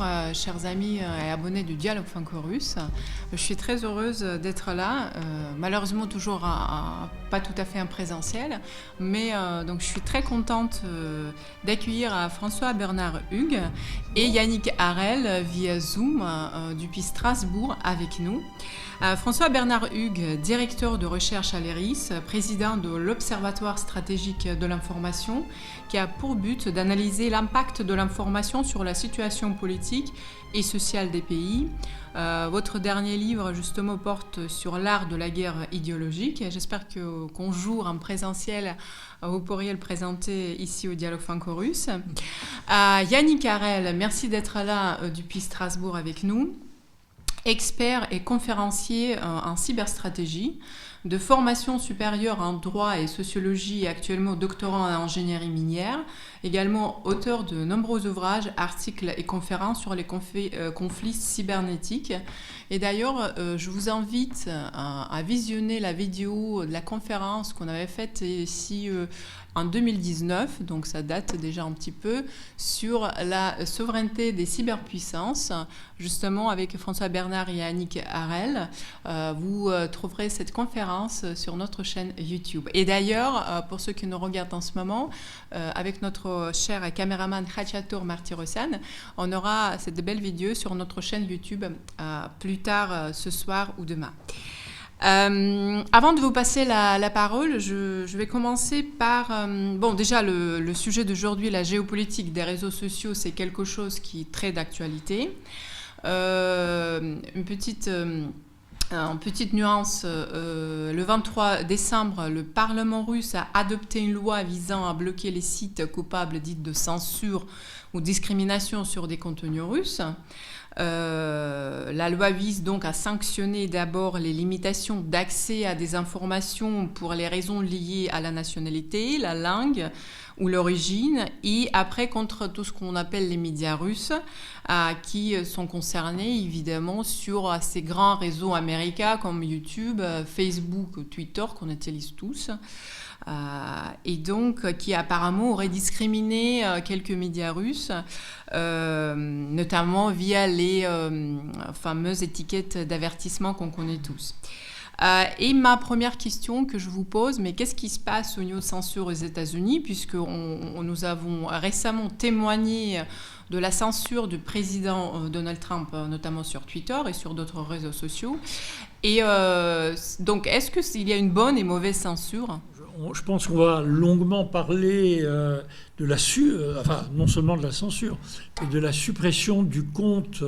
Bonjour, chers amis et abonnés du Dialogue Franco-Russe. Je suis très heureuse d'être là, malheureusement toujours pas tout à fait en présentiel, mais donc je suis très contente d'accueillir François Bernard Hugues et Yannick Harel via Zoom depuis Strasbourg avec nous. François Bernard Hugues, directeur de recherche à l'ERIS, président de l'Observatoire stratégique de l'information, qui a pour but d'analyser l'impact de l'information sur la situation politique et sociale des pays. Votre dernier livre, justement, porte sur l'art de la guerre idéologique. J'espère qu'un jour, en présentiel, vous pourriez le présenter ici au Dialogue Franco-Russe. Yannick Harel, merci d'être là depuis Strasbourg avec nous. Expert et conférencier en cyberstratégie, de formation supérieure en droit et sociologie et actuellement doctorant en ingénierie minière, également auteur de nombreux ouvrages, articles et conférences sur les conflits cybernétiques. Et d'ailleurs, je vous invite à visionner la vidéo de la conférence qu'on avait faite ici en 2019, donc ça date déjà un petit peu, sur la souveraineté des cyberpuissances, justement avec François Bernard et Yannick Harel. Vous trouverez cette conférence sur notre chaîne YouTube. Et d'ailleurs, pour ceux qui nous regardent en ce moment, avec notre cher caméraman Khachatur Martirosyan, on aura cette belle vidéo sur notre chaîne YouTube plus tard ce soir ou demain. Avant de vous passer la parole, je vais commencer par... bon, déjà, le sujet d'aujourd'hui, la géopolitique des réseaux sociaux, c'est quelque chose qui est très d'actualité. Une petite nuance, le 23 décembre, le Parlement russe a adopté une loi visant à bloquer les sites coupables dits de censure ou discrimination sur des contenus russes. La loi vise donc à sanctionner d'abord les limitations d'accès à des informations pour les raisons liées à la nationalité, la langue ou l'origine, et après contre tout ce qu'on appelle les médias russes, qui sont concernés évidemment sur ces grands réseaux américains comme YouTube, Facebook, Twitter qu'on utilise tous. Et donc qui apparemment aurait discriminé quelques médias russes, notamment via les fameuses étiquettes d'avertissement qu'on connaît tous. Et ma première question que je vous pose, mais qu'est-ce qui se passe au niveau de censure aux États-Unis, puisque nous avons récemment témoigné de la censure du président Donald Trump, notamment sur Twitter et sur d'autres réseaux sociaux. Et donc, est-ce qu'il y a une bonne et mauvaise censure ? Je pense qu'on va longuement parler de non seulement de la censure, mais de la suppression du compte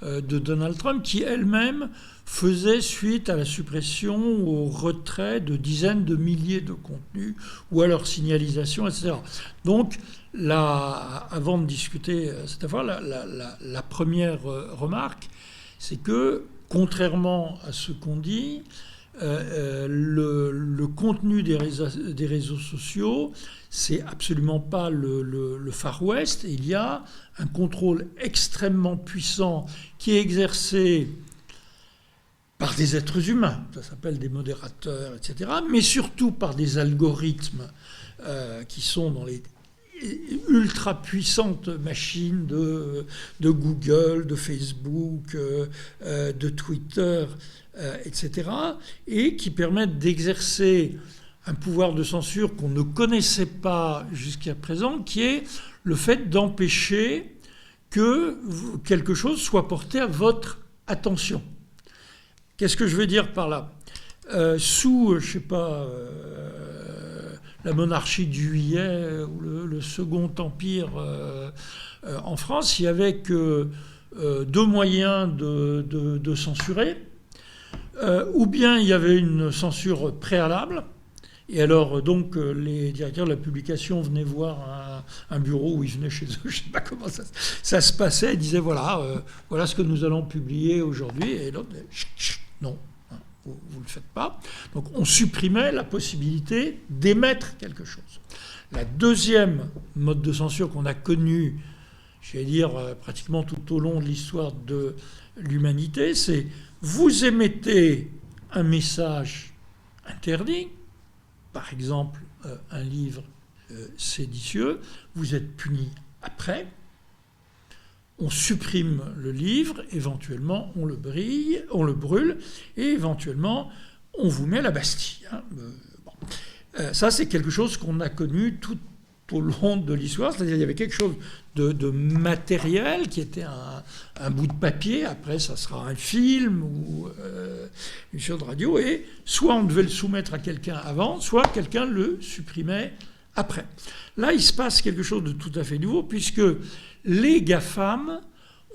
de Donald Trump, qui elle-même faisait suite à la suppression ou au retrait de dizaines de milliers de contenus ou à leur signalisation, etc. Donc, avant de discuter cette affaire, la première remarque, c'est que, contrairement à ce qu'on dit, le contenu des réseaux sociaux, c'est absolument pas le Far West. Il y a un contrôle extrêmement puissant qui est exercé par des êtres humains, ça s'appelle des modérateurs, etc., mais surtout par des algorithmes qui sont dans les ultra puissantes machines de Google, de Facebook, de Twitter, etc., et qui permettent d'exercer un pouvoir de censure qu'on ne connaissait pas jusqu'à présent, qui est le fait d'empêcher que quelque chose soit porté à votre attention. Qu'est-ce que je veux dire par là ? Sous, la monarchie de Juillet ou le Second Empire en France, il n'y avait que deux moyens de censurer. Ou bien il y avait une censure préalable, et alors donc les directeurs de la publication venaient voir un bureau où ils venaient chez eux, je ne sais pas comment ça se passait, ils disaient voilà ce que nous allons publier aujourd'hui, et l'autre non, vous ne le faites pas. Donc on supprimait la possibilité d'émettre quelque chose. La deuxième mode de censure qu'on a connu, j'allais dire pratiquement tout au long de l'histoire de l'humanité, c'est vous émettez un message interdit, par exemple un livre séditieux, vous êtes puni après. on supprime le livre, éventuellement on le brûle, et éventuellement on vous met à la Bastille. Ça, c'est quelque chose qu'on a connu tout au long de l'histoire, c'est-à-dire qu'il y avait quelque chose de matériel qui était un bout de papier, après ça sera un film ou une chose de radio, et soit on devait le soumettre à quelqu'un avant, soit quelqu'un le supprimait après. Là, il se passe quelque chose de tout à fait nouveau, puisque les GAFAM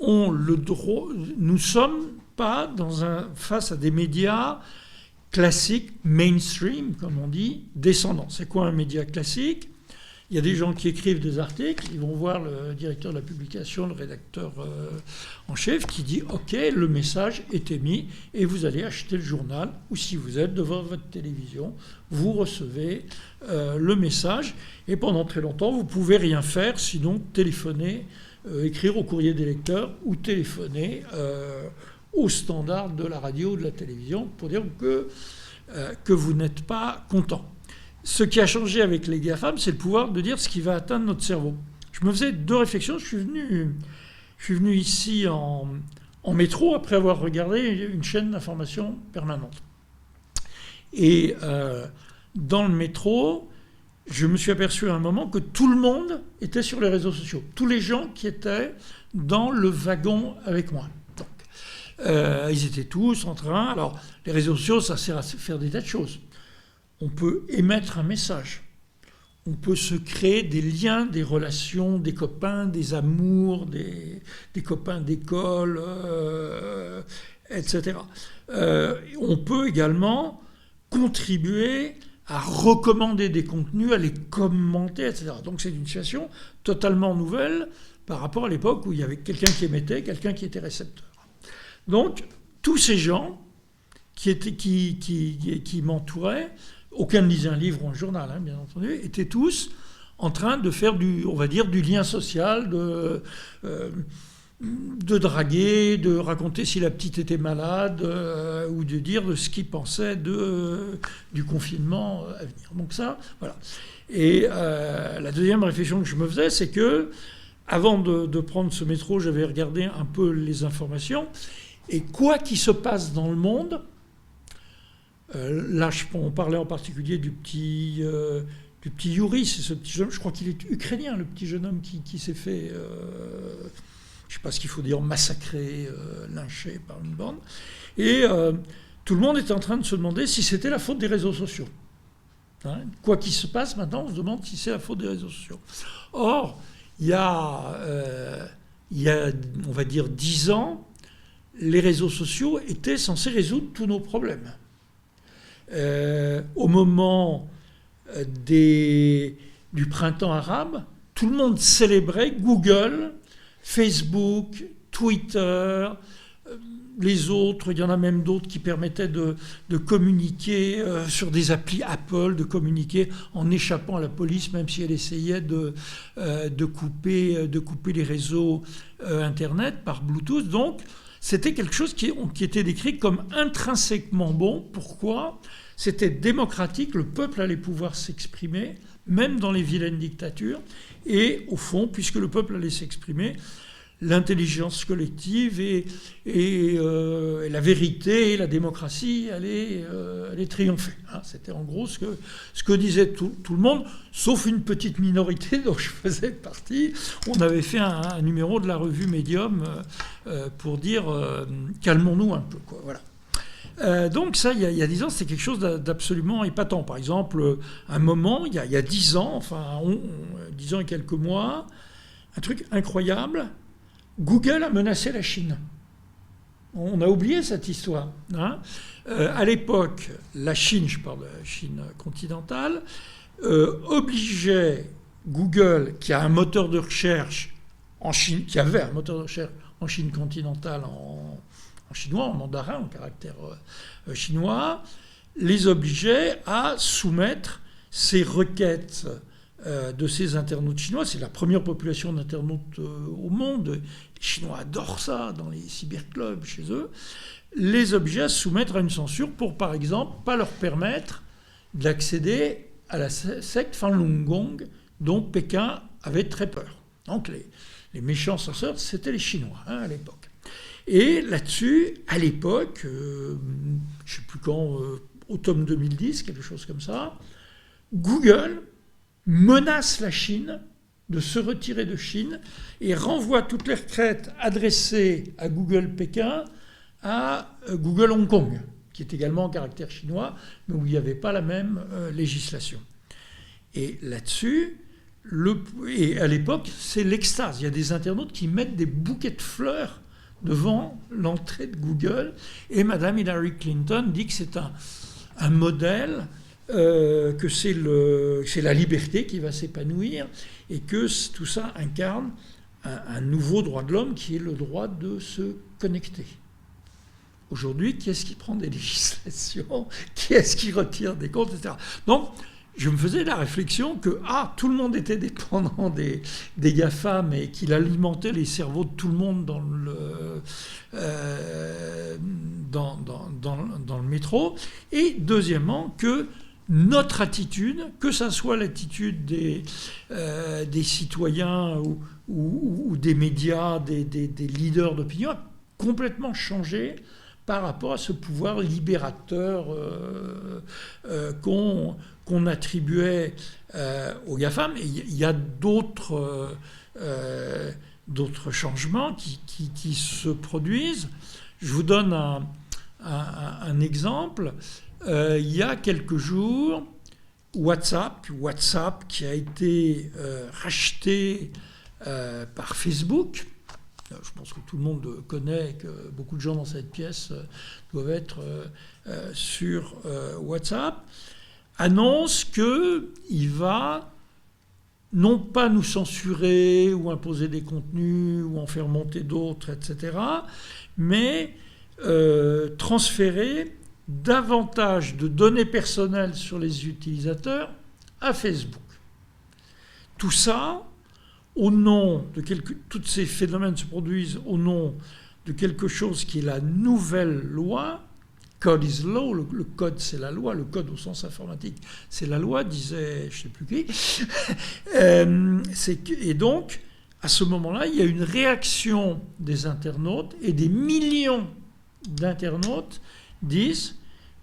ont le droit. Nous ne sommes pas face à des médias classiques, mainstream, comme on dit, descendants. C'est quoi un média classique ? Il y a des gens qui écrivent des articles, ils vont voir le directeur de la publication, le rédacteur en chef, qui dit « Ok, le message est émis et vous allez acheter le journal, ou si vous êtes devant votre télévision, vous recevez le message. Et pendant très longtemps, vous ne pouvez rien faire, sinon téléphoner, écrire au courrier des lecteurs ou téléphoner au standard de la radio ou de la télévision pour dire que vous n'êtes pas content. » Ce qui a changé avec les GAFAM, c'est le pouvoir de dire ce qui va atteindre notre cerveau. Je me faisais 2 réflexions. Je suis venu ici en métro après avoir regardé une chaîne d'information permanente. Et dans le métro, je me suis aperçu à un moment que tout le monde était sur les réseaux sociaux. Tous les gens qui étaient dans le wagon avec moi. Donc, ils étaient tous en train... Alors, les réseaux sociaux, ça sert à faire des tas de choses. On peut émettre un message. On peut se créer des liens, des relations, des copains, des amours, des copains d'école, etc. On peut également contribuer à recommander des contenus, à les commenter, etc. Donc c'est une situation totalement nouvelle par rapport à l'époque où il y avait quelqu'un qui émettait, quelqu'un qui était récepteur. Donc tous ces gens qui m'entouraient, aucun ne lisait un livre ou un journal, hein, bien entendu, étaient tous en train de faire du lien social, de draguer, de raconter si la petite était malade, ou de dire de ce qu'ils pensaient du confinement à venir. Donc ça, voilà. Et la deuxième réflexion que je me faisais, c'est que, avant de prendre ce métro, j'avais regardé un peu les informations, et quoi qu'il se passe dans le monde, là, on parlait en particulier du petit Yuri, c'est ce petit jeune homme, je crois qu'il est ukrainien, le petit jeune homme qui s'est fait, je ne sais pas ce qu'il faut dire, massacré, lynché par une bande. Et tout le monde était en train de se demander si c'était la faute des réseaux sociaux. Hein, quoi qu'il se passe, maintenant, on se demande si c'est la faute des réseaux sociaux. Or, il y a, on va dire, 10 ans, les réseaux sociaux étaient censés résoudre tous nos problèmes. Au moment du printemps arabe, tout le monde célébrait Google, Facebook, Twitter, les autres. Il y en a même d'autres qui permettaient de communiquer sur des applis Apple, de communiquer en échappant à la police, même si elle essayait de couper les réseaux Internet par Bluetooth. Donc, c'était quelque chose qui était décrit comme intrinsèquement bon. Pourquoi ? C'était démocratique, le peuple allait pouvoir s'exprimer, même dans les vilaines dictatures. Et au fond, puisque le peuple allait s'exprimer, l'intelligence collective et la vérité et la démocratie allaient triompher. Hein, c'était en gros ce que disait tout le monde, sauf une petite minorité dont je faisais partie. On avait fait un numéro de la revue Medium pour dire calmons-nous un peu, quoi, voilà. Donc ça, il y a 10 ans, c'était quelque chose d'absolument épatant. Par exemple, un moment, il y a 10 ans, enfin 10 ans et quelques mois, un truc incroyable, Google a menacé la Chine. On a oublié cette histoire. Hein. À l'époque, la Chine, je parle de la Chine continentale, obligeait Google, qui a un moteur de recherche en Chine, qui avait un moteur de recherche en Chine continentale, en chinois, en mandarin, en caractère chinois, les obligeait à soumettre ces requêtes de ces internautes chinois. C'est la première population d'internautes au monde. Les Chinois adorent ça dans les cyberclubs chez eux. Les obligeait à se soumettre à une censure pour, par exemple, pas leur permettre d'accéder à la secte Falun Gong dont Pékin avait très peur. Donc les méchants censeurs, c'était les Chinois à l'époque. Et là-dessus, à l'époque, je ne sais plus quand, automne 2010, quelque chose comme ça, Google menace la Chine de se retirer de Chine et renvoie toutes les requêtes adressées à Google Pékin à Google Hong Kong, qui est également en caractère chinois, mais où il n'y avait pas la même législation. Et là-dessus, et à l'époque, c'est l'extase. Il y a des internautes qui mettent des bouquets de fleurs devant l'entrée de Google, et Madame Hillary Clinton dit que c'est un modèle, que c'est la liberté qui va s'épanouir, et que tout ça incarne un nouveau droit de l'homme qui est le droit de se connecter. Aujourd'hui, qui est-ce qui prend des législations? Qui est-ce qui retire des comptes, etc. Donc, je me faisais la réflexion que tout le monde était dépendant des GAFAM et qu'il alimentait les cerveaux de tout le monde dans le métro. Et deuxièmement, que notre attitude, que ça soit l'attitude des citoyens ou des médias, des leaders d'opinion, a complètement changé par rapport à ce pouvoir libérateur qu'on attribuait aux GAFAM. Et il y a d'autres changements qui se produisent. Je vous donne un exemple. Il y a quelques jours, WhatsApp qui a été racheté par Facebook. Je pense que tout le monde connaît, que beaucoup de gens dans cette pièce doivent être sur WhatsApp, annonce qu'il va non pas nous censurer ou imposer des contenus ou en faire monter d'autres, etc., mais transférer davantage de données personnelles sur les utilisateurs à Facebook. Tout ça, au nom de tous ces phénomènes se produisent au nom de quelque chose qui est la nouvelle loi. Code is law, le code c'est la loi, le code au sens informatique c'est la loi, disait je ne sais plus qui. Et donc, à ce moment-là, il y a une réaction des internautes et des millions d'internautes disent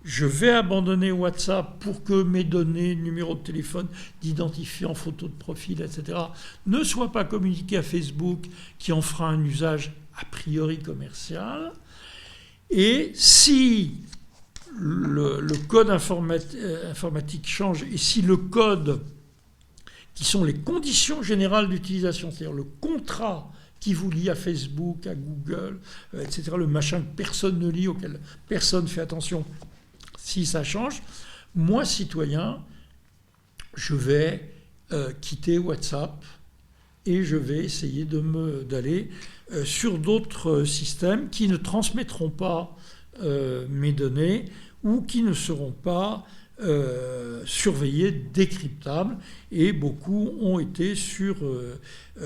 je vais abandonner WhatsApp pour que mes données, numéro de téléphone, d'identifiant, photo de profil, etc., ne soient pas communiquées à Facebook, qui en fera un usage a priori commercial. Et si le code informatique change, et si le code, qui sont les conditions générales d'utilisation, c'est-à-dire le contrat qui vous lie à Facebook, à Google, etc., le machin que personne ne lit, auquel personne ne fait attention, si ça change, moi, citoyen, je vais quitter WhatsApp et je vais essayer d'aller sur d'autres systèmes qui ne transmettront pas mes données ou qui ne seront pas surveillés, décryptables. Et beaucoup ont été sur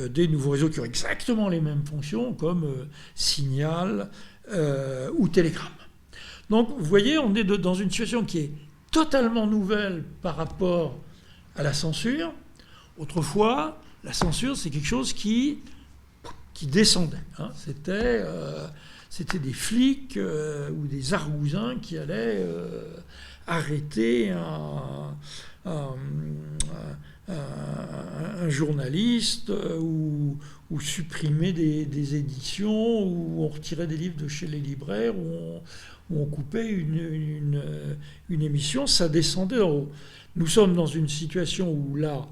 des nouveaux réseaux qui ont exactement les mêmes fonctions, comme Signal ou Telegram. Donc, vous voyez, on est dans une situation qui est totalement nouvelle par rapport à la censure. Autrefois, la censure, c'est quelque chose qui descendait. C'était des flics ou des argousins qui allaient arrêter un journaliste ou supprimer des éditions, ou on retirait des livres de chez les libraires, ou on coupait une émission, ça descendait en haut. Nous sommes dans une situation où la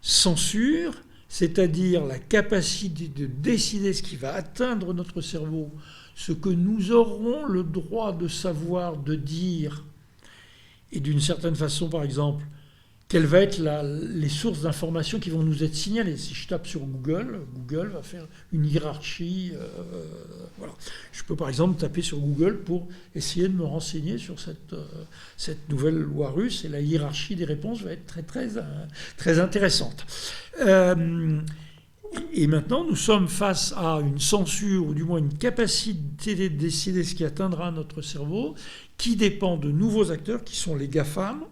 censure, c'est-à-dire la capacité de décider ce qui va atteindre notre cerveau, ce que nous aurons le droit de savoir, de dire, et d'une certaine façon, par exemple, quelles vont être les sources d'informations qui vont nous être signalées. Si je tape sur Google, Google va faire une hiérarchie. Voilà. Je peux par exemple taper sur Google pour essayer de me renseigner sur cette nouvelle loi russe, et la hiérarchie des réponses va être très, très, très intéressante. Et maintenant, nous sommes face à une censure, ou du moins une capacité de décider ce qui atteindra notre cerveau, qui dépend de nouveaux acteurs, qui sont les GAFAM,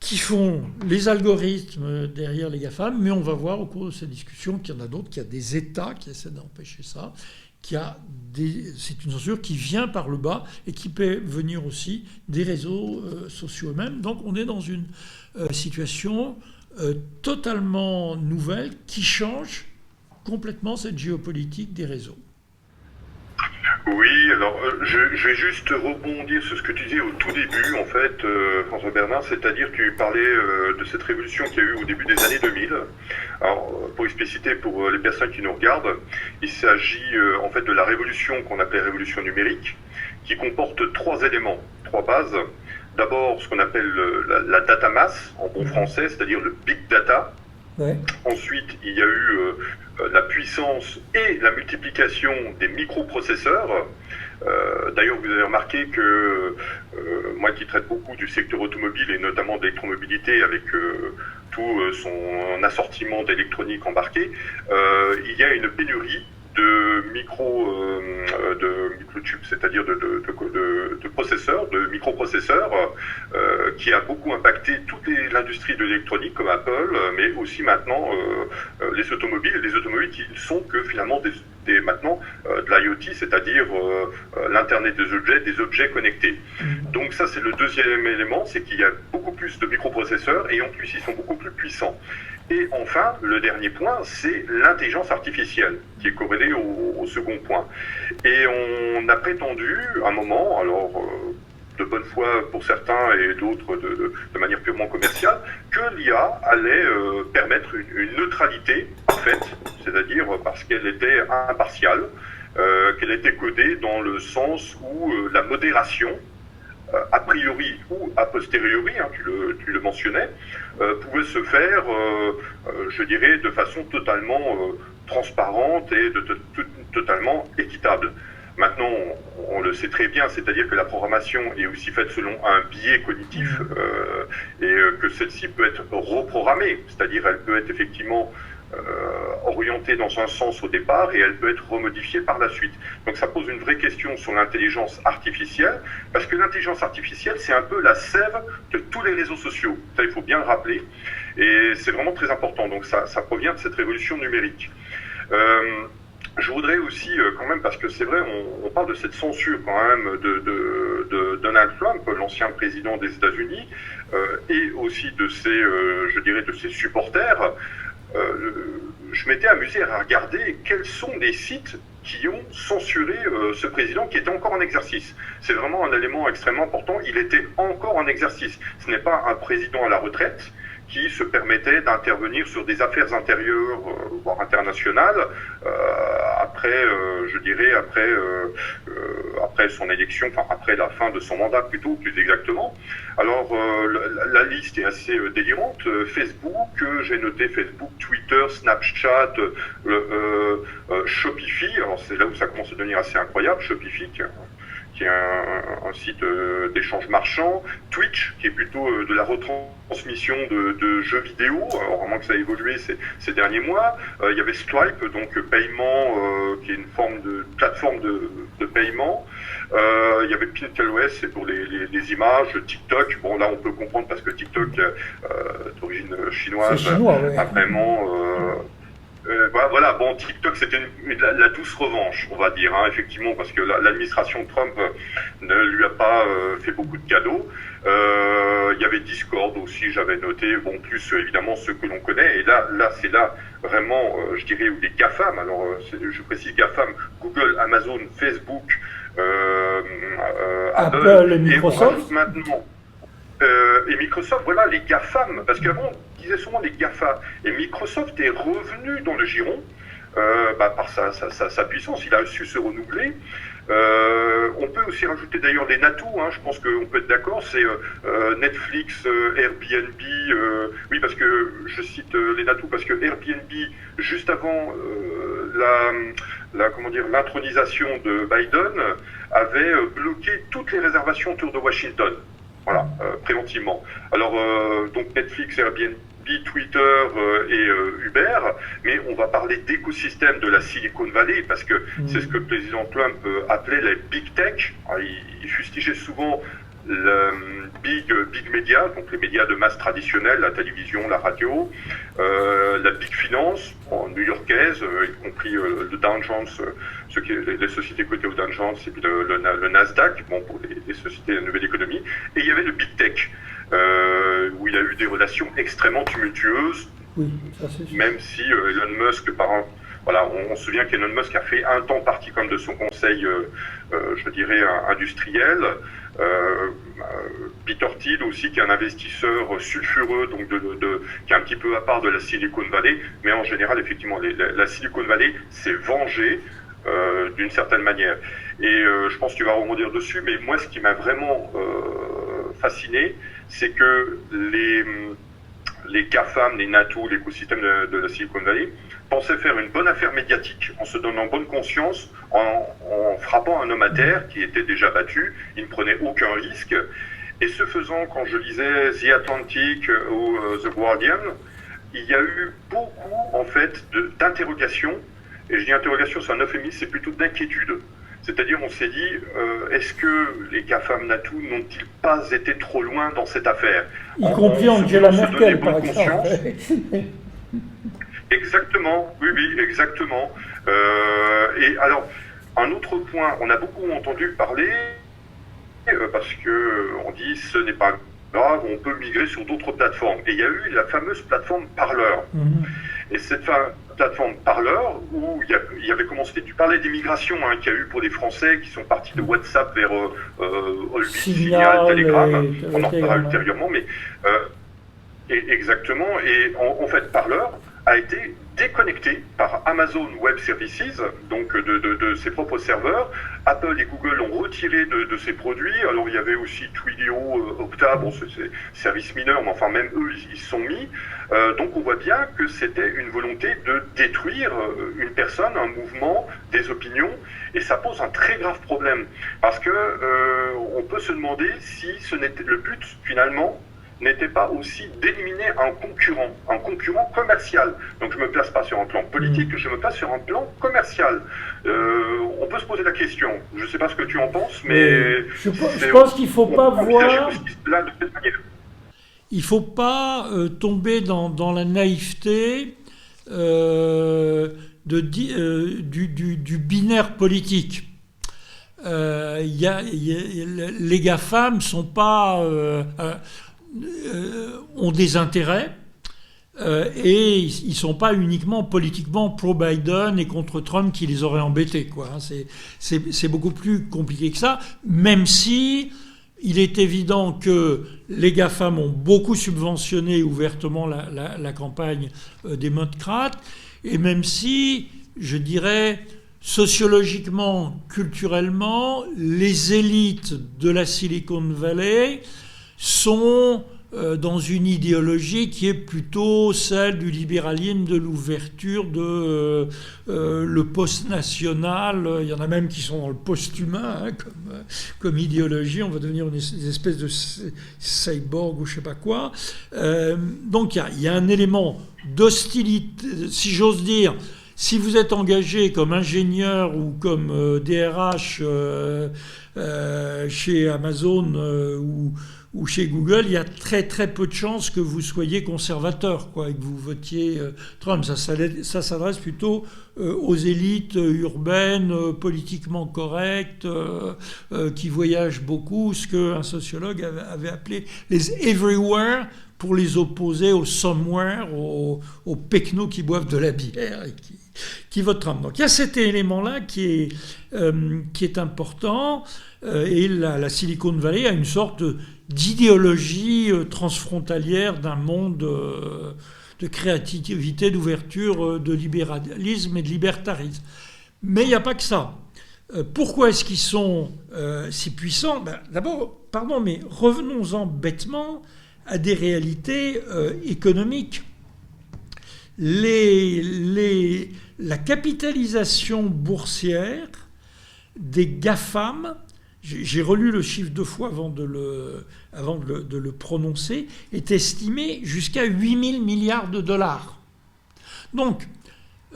qui font les algorithmes derrière les GAFAM, mais on va voir au cours de cette discussion qu'il y en a d'autres, qu'il y a des États qui essaient d'empêcher ça, c'est une censure qui vient par le bas et qui peut venir aussi des réseaux sociaux eux-mêmes. Donc on est dans une situation totalement nouvelle qui change complètement cette géopolitique des réseaux. Oui, alors je vais juste rebondir sur ce que tu disais au tout début, en fait, François Bernard, c'est-à-dire tu parlais de cette révolution qu'il y a eu au début des années 2000. Alors, pour expliciter pour les personnes qui nous regardent, il s'agit en fait de la révolution qu'on appelle révolution numérique, qui comporte trois éléments, trois bases. D'abord, ce qu'on appelle la data mass, en bon français, c'est-à-dire le big data. Ouais. Ensuite, il y a eu la puissance et la multiplication des microprocesseurs. D'ailleurs, vous avez remarqué que moi qui traite beaucoup du secteur automobile et notamment d'électromobilité avec tout son assortiment d'électronique embarqué, il y a une pénurie de microchips, c'est-à-dire de processeurs, de microprocesseurs, qui a beaucoup impacté toute l'industrie de l'électronique comme Apple, mais aussi maintenant les automobiles qui sont que finalement maintenant de l'IoT, c'est-à-dire l'Internet des objets connectés. Donc ça, c'est le deuxième élément, c'est qu'il y a beaucoup plus de microprocesseurs et en plus, ils sont beaucoup plus puissants. Et enfin, le dernier point, c'est l'intelligence artificielle, qui est corrélée au second point. Et on a prétendu, à un moment, alors de bonne foi pour certains et d'autres de manière purement commerciale, que l'IA allait permettre une neutralité parfaite, c'est-à-dire parce qu'elle était impartiale, qu'elle était codée dans le sens où la modération, a priori ou a posteriori, hein, tu le mentionnais, pouvait se faire, je dirais, de façon totalement transparente et totalement équitable. Maintenant, on le sait très bien, c'est-à-dire que la programmation est aussi faite selon un biais cognitif et que celle-ci peut être reprogrammée, c'est-à-dire elle peut être effectivement orientée dans un sens au départ et elle peut être remodifiée par la suite. Donc ça pose une vraie question sur l'intelligence artificielle, parce que l'intelligence artificielle, c'est un peu la sève de tous les réseaux sociaux. Ça, il faut bien le rappeler. Et c'est vraiment très important. Donc ça provient de cette révolution numérique. Je voudrais aussi, quand même, parce que c'est vrai, on parle de cette censure quand même de Donald Trump, l'ancien président des États-Unis, et aussi de ses supporters. Je m'étais amusé à regarder quels sont les sites qui ont censuré ce président qui était encore en exercice. C'est vraiment un élément extrêmement important. Il était encore en exercice. Ce n'est pas un président à la retraite qui se permettait d'intervenir sur des affaires intérieures, voire internationales, après son élection, enfin après la fin de son mandat plutôt, plus exactement. Alors la liste est assez délirante. Facebook, j'ai noté Facebook, Twitter, Snapchat, Shopify. Alors c'est là où ça commence à devenir assez incroyable. Shopify, qui est un site d'échange marchand, Twitch, qui est plutôt de la retransmission de jeux vidéo, alors vraiment que ça a évolué ces derniers mois. Il y avait Stripe, donc paiement, qui est une forme de plateforme de paiement. Il y avait Pinterest, c'est pour les images, TikTok, bon là on peut comprendre parce que TikTok, d'origine chinoise, a vraiment... voilà, bon, TikTok, c'était la douce revanche, on va dire, hein, effectivement, parce que l'administration de Trump ne lui a pas fait beaucoup de cadeaux. Il y avait Discord aussi, j'avais noté, bon, plus évidemment ceux que l'on connaît, et là c'est là vraiment, je dirais, où les GAFAM, alors je précise GAFAM, Google, Amazon, Facebook, Apple et Microsoft. Maintenant, et Microsoft, voilà, les GAFAM, parce qu'avant, on disait souvent les GAFA, et Microsoft est revenu dans le giron par sa puissance, il a su se renouveler. On peut aussi rajouter d'ailleurs les NATU, hein, je pense qu'on peut être d'accord, c'est Netflix, Airbnb, oui parce que je cite les NATU parce que Airbnb, juste avant l'intronisation de Biden, avait bloqué toutes les réservations autour de Washington. Voilà, préventivement. Alors, donc Netflix, Airbnb, Twitter et Uber, mais on va parler d'écosystème de la Silicon Valley, parce que c'est ce que le président Trump appelait les big tech. Alors, il fustigeait souvent big media, donc les médias de masse traditionnels, la télévision, la radio, la big finance, new-yorkaise, y compris le Dow Jones, les sociétés cotées au Dow Jones, et puis le Nasdaq, bon, pour les sociétés de la nouvelle économie, et il y avait le big tech, où il y a eu des relations extrêmement tumultueuses, Oui, ça c'est sûr. même si Elon Musk, voilà, on se souvient qu'Elon Musk a fait un temps partie comme de son conseil, je dirais, industriel. Peter Thiel aussi, qui est un investisseur sulfureux, donc qui est un petit peu à part de la Silicon Valley, mais en général, effectivement, la Silicon Valley s'est vengée d'une certaine manière. Et je pense que tu vas rebondir dessus, mais moi, ce qui m'a vraiment fasciné, c'est que les GAFAM, les NATO, l'écosystème de la Silicon Valley, pensaient faire une bonne affaire médiatique en se donnant bonne conscience, en frappant un homme à terre qui était déjà battu, il ne prenait aucun risque. Et ce faisant, quand je lisais The Atlantic ou The Guardian, il y a eu beaucoup en fait d'interrogations, et je dis interrogation, c'est un euphémisme, c'est plutôt d'inquiétude. C'est-à-dire, on s'est dit, est-ce que les GAFAM NATO n'ont-ils pas été trop loin dans cette affaire? Y compris Angela Merkel, par exemple. Exactement, oui, exactement. Et alors, un autre point, on a beaucoup entendu parler, parce que on dit ce n'est pas grave, on peut migrer sur d'autres plateformes. Et il y a eu la fameuse plateforme Parler. Et cette plateforme Parler, où il y avait commencé, tu parlais d'immigration, qu'il y a eu pour des Français qui sont partis de WhatsApp vers Signal, Telegram, on en reparlera ultérieurement, mais exactement, et en fait Parler a été déconnecté par Amazon Web Services, donc de ses propres serveurs. Apple et Google l'ont retiré de ses produits. Alors il y avait aussi Twilio, Opta, bon c'est services mineurs, mais enfin même eux ils se sont mis. Donc on voit bien que c'était une volonté de détruire une personne, un mouvement, des opinions, et ça pose un très grave problème parce que on peut se demander si ce n'était le but finalement n'était pas aussi d'éliminer un concurrent commercial. Donc je ne me place pas sur un plan politique, je me place sur un plan commercial. On peut se poser la question, je ne sais pas ce que tu en penses, mais... Je pense qu'il ne faut pas voir... Il ne faut pas tomber dans la naïveté du binaire politique. Les GAFAM sont pas... ont des intérêts et ils ne sont pas uniquement politiquement pro-Biden et contre Trump qui les auraient embêtés, quoi. C'est beaucoup plus compliqué que ça, même si il est évident que les GAFAM ont beaucoup subventionné ouvertement la campagne démocrate, et même si, je dirais, sociologiquement, culturellement, les élites de la Silicon Valley sont dans une idéologie qui est plutôt celle du libéralisme, de l'ouverture, de le post-national. Il y en a même qui sont dans le post-humain comme idéologie. On va devenir une espèce de cyborg ou je ne sais pas quoi. Donc il y a un élément d'hostilité, si j'ose dire. Si vous êtes engagé comme ingénieur ou comme DRH chez Amazon ou chez Google, il y a très très peu de chances que vous soyez conservateur, quoi, et que vous votiez Trump. Ça s'adresse plutôt aux élites urbaines, politiquement correctes, qui voyagent beaucoup, ce qu'un sociologue avait appelé les everywhere, pour les opposer aux somewhere, aux pecnos qui boivent de la bière et qui votent Trump. Donc il y a cet élément-là qui est important, et la Silicon Valley a une sorte d'idéologie transfrontalière d'un monde de créativité, d'ouverture, de libéralisme et de libertarisme. Mais il n'y a pas que ça. Pourquoi est-ce qu'ils sont si puissants? D'abord, pardon, mais revenons-en bêtement à des réalités économiques. La capitalisation boursière des GAFAM, j'ai relu le chiffre 2 fois avant de le prononcer, est estimée jusqu'à 8 000 milliards de dollars. Donc,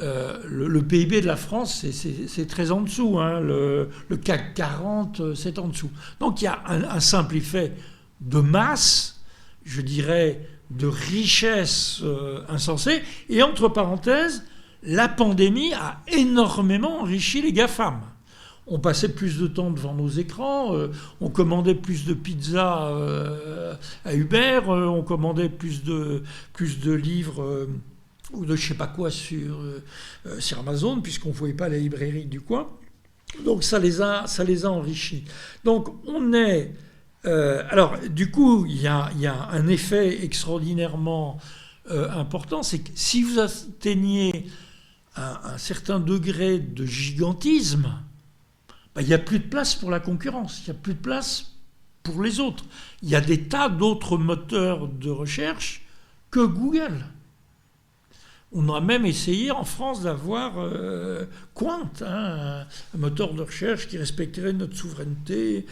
le PIB de la France, c'est très en dessous. Hein. Le CAC 40, c'est en dessous. Donc il y a un simple effet de masse, je dirais, de richesse insensée. Et entre parenthèses, la pandémie a énormément enrichi les GAFAM. On passait plus de temps devant nos écrans, on commandait plus de pizzas à Uber, on commandait plus de livres ou de je sais pas quoi sur Amazon, puisqu'on ne voyait pas la librairie du coin. Donc ça les a enrichis. Donc on est... alors du coup, il y a un effet extraordinairement important, c'est que si vous atteignez un certain degré de gigantisme, il n'y a plus de place pour la concurrence, il n'y a plus de place pour les autres. Il y a des tas d'autres moteurs de recherche que Google. On a même essayé en France d'avoir Quant, un moteur de recherche qui respecterait notre souveraineté,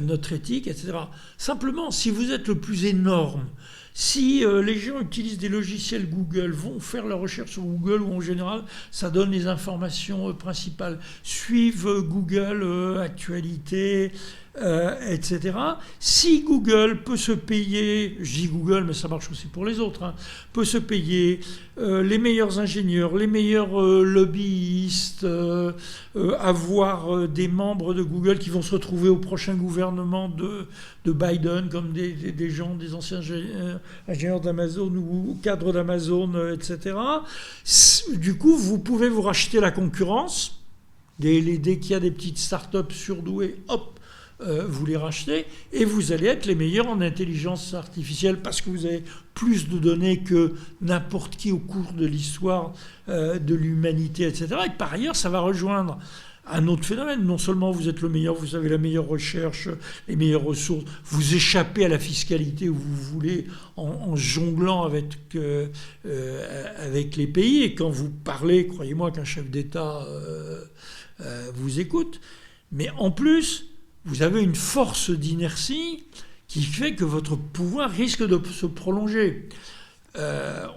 notre éthique, etc. Simplement, si vous êtes le plus énorme, si les gens utilisent des logiciels Google, vont faire leur recherche sur Google, ou en général, ça donne les informations principales, suivent Google Actualité, etc. Si Google peut se payer, je dis Google, mais ça marche aussi pour les autres, hein, peut se payer les meilleurs ingénieurs, les meilleurs lobbyistes, avoir des membres de Google qui vont se retrouver au prochain gouvernement de Biden, comme des gens, des anciens ingénieurs d'Amazon ou cadres d'Amazon, etc. Du coup, vous pouvez vous racheter la concurrence. Dès qu'il y a des petites startups surdouées, hop, vous les rachetez, et vous allez être les meilleurs en intelligence artificielle parce que vous avez plus de données que n'importe qui au cours de l'histoire de l'humanité, etc. Et par ailleurs, ça va rejoindre un autre phénomène. Non seulement vous êtes le meilleur, vous avez la meilleure recherche, les meilleures ressources, vous échappez à la fiscalité où vous voulez en jonglant avec les pays, et quand vous parlez, croyez-moi qu'un chef d'État vous écoute. Mais en plus, vous avez une force d'inertie qui fait que votre pouvoir risque de se prolonger.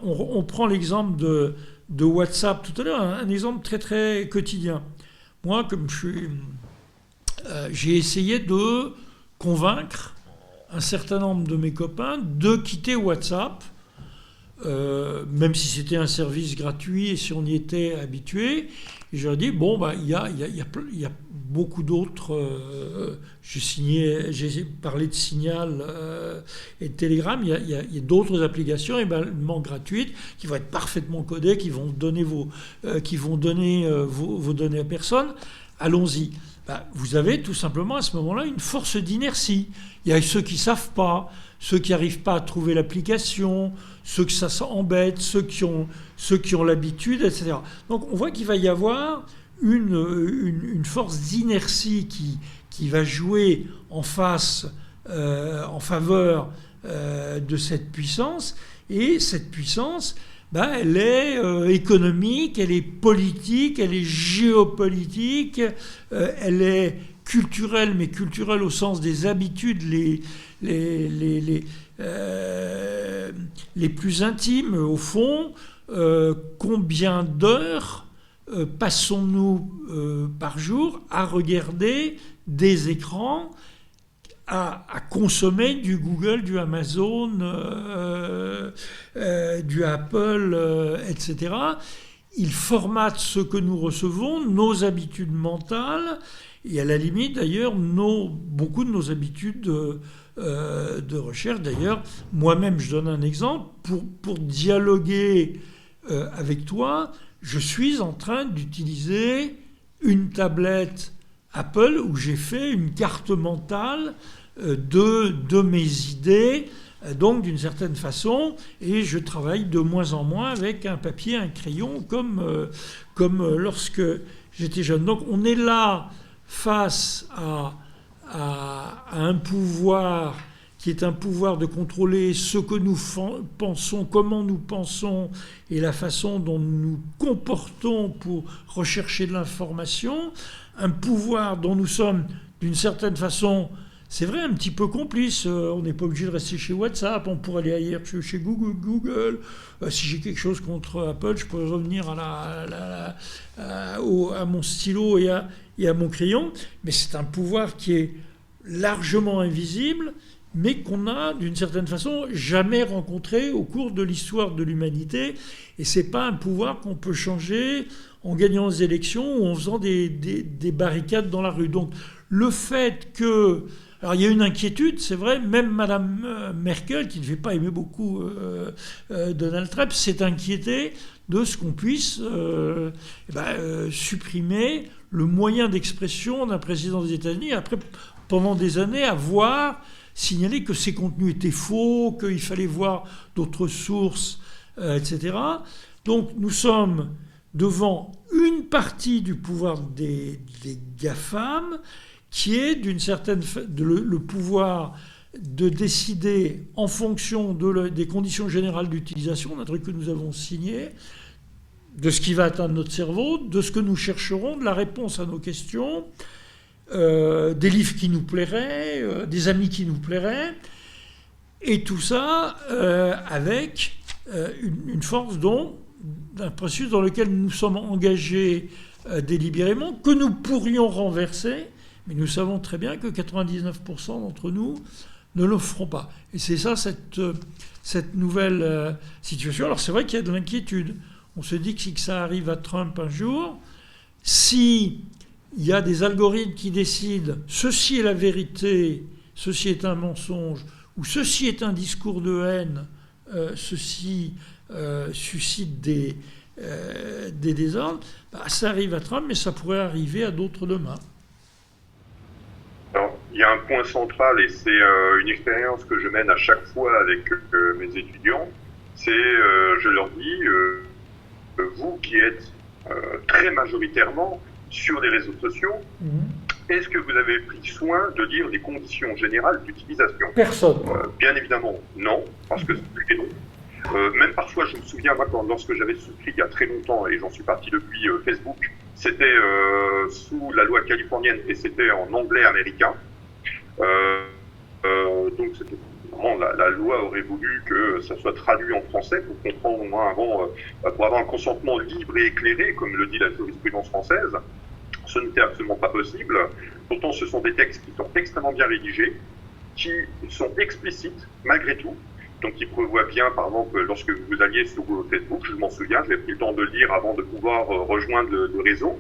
On prend l'exemple de WhatsApp tout à l'heure, un exemple très très quotidien. Moi, comme j'ai essayé de convaincre un certain nombre de mes copains de quitter WhatsApp, même si c'était un service gratuit et si on y était habitué. Et je leur ai dit, il y a beaucoup d'autres... j'ai parlé de Signal et de Telegram. Il y a d'autres applications également gratuites qui vont être parfaitement codées, qui vont donner vos données à personne. Allons-y. Vous avez tout simplement à ce moment-là une force d'inertie. Il y a ceux qui ne savent pas, ceux qui n'arrivent pas à trouver l'application, ceux que ça embête, ceux qui ont l'habitude, etc. Donc on voit qu'il va y avoir une force d'inertie qui va jouer en faveur de cette puissance. Et cette puissance, elle est économique, elle est politique, elle est géopolitique, elle est culturelle, mais culturelle au sens des habitudes les plus intimes, au fond. Combien d'heures passons-nous par jour à regarder des écrans, à consommer du Google, du Amazon, du Apple, etc. Ils formatent ce que nous recevons, nos habitudes mentales, et à la limite d'ailleurs beaucoup de nos habitudes de recherche. D'ailleurs, moi-même, je donne un exemple, pour dialoguer avec toi, je suis en train d'utiliser une tablette Apple où j'ai fait une carte mentale de mes idées, donc d'une certaine façon, et je travaille de moins en moins avec un papier, un crayon, comme lorsque j'étais jeune. Donc on est là face à un pouvoir qui est un pouvoir de contrôler ce que nous pensons, comment nous pensons et la façon dont nous nous comportons pour rechercher de l'information, un pouvoir dont nous sommes d'une certaine façon c'est vrai, un petit peu complice. On n'est pas obligé de rester chez WhatsApp, on pourrait aller ailleurs chez Google. Si j'ai quelque chose contre Apple, je pourrais revenir à mon stylo et à mon crayon. Mais c'est un pouvoir qui est largement invisible, mais qu'on a, d'une certaine façon, jamais rencontré au cours de l'histoire de l'humanité. Et ce n'est pas un pouvoir qu'on peut changer en gagnant les élections ou en faisant des barricades dans la rue. Donc, le fait que... Alors, il y a une inquiétude, c'est vrai, même Mme Merkel, qui ne fait pas aimer beaucoup Donald Trump, s'est inquiétée de ce qu'on puisse supprimer le moyen d'expression d'un président des États-Unis, après, pendant des années, avoir signalé que ces contenus étaient faux, qu'il fallait voir d'autres sources, etc. Donc, nous sommes devant une partie du pouvoir des GAFAM, qui est d'une certaine le pouvoir de décider en fonction des conditions générales d'utilisation, d'un truc que nous avons signé, de ce qui va atteindre notre cerveau, de ce que nous chercherons, de la réponse à nos questions, des livres qui nous plairaient, des amis qui nous plairaient, et tout ça avec une force d'un processus dans lequel nous sommes engagés délibérément, que nous pourrions renverser. Mais nous savons très bien que 99% d'entre nous ne le feront pas. Et c'est ça, cette nouvelle situation. Alors c'est vrai qu'il y a de l'inquiétude. On se dit que si ça arrive à Trump un jour, s'il y a des algorithmes qui décident ceci est la vérité, ceci est un mensonge, ou ceci est un discours de haine, ceci suscite des désordres, ça arrive à Trump, mais ça pourrait arriver à d'autres demain. Alors, il y a un point central, et c'est une expérience que je mène à chaque fois avec mes étudiants, c'est, je leur dis, vous qui êtes très majoritairement sur les réseaux sociaux, est-ce que vous avez pris soin de lire les conditions générales d'utilisation? Personne. Bien évidemment, non, parce que c'est plus long. Même parfois, je me souviens, moi, lorsque j'avais souscrit il y a très longtemps, et j'en suis parti depuis Facebook, c'était sous la loi californienne et c'était en anglais américain. Donc c'était vraiment la loi aurait voulu que ça soit traduit en français pour comprendre au moins avant, pour avoir un consentement libre et éclairé, comme le dit la jurisprudence française. Ce n'était absolument pas possible. Pourtant, ce sont des textes qui sont extrêmement bien rédigés, qui sont explicites malgré tout. Donc, il prévoit bien, par exemple, lorsque vous alliez sur Facebook, je m'en souviens, j'ai pris le temps de le lire avant de pouvoir rejoindre le réseau,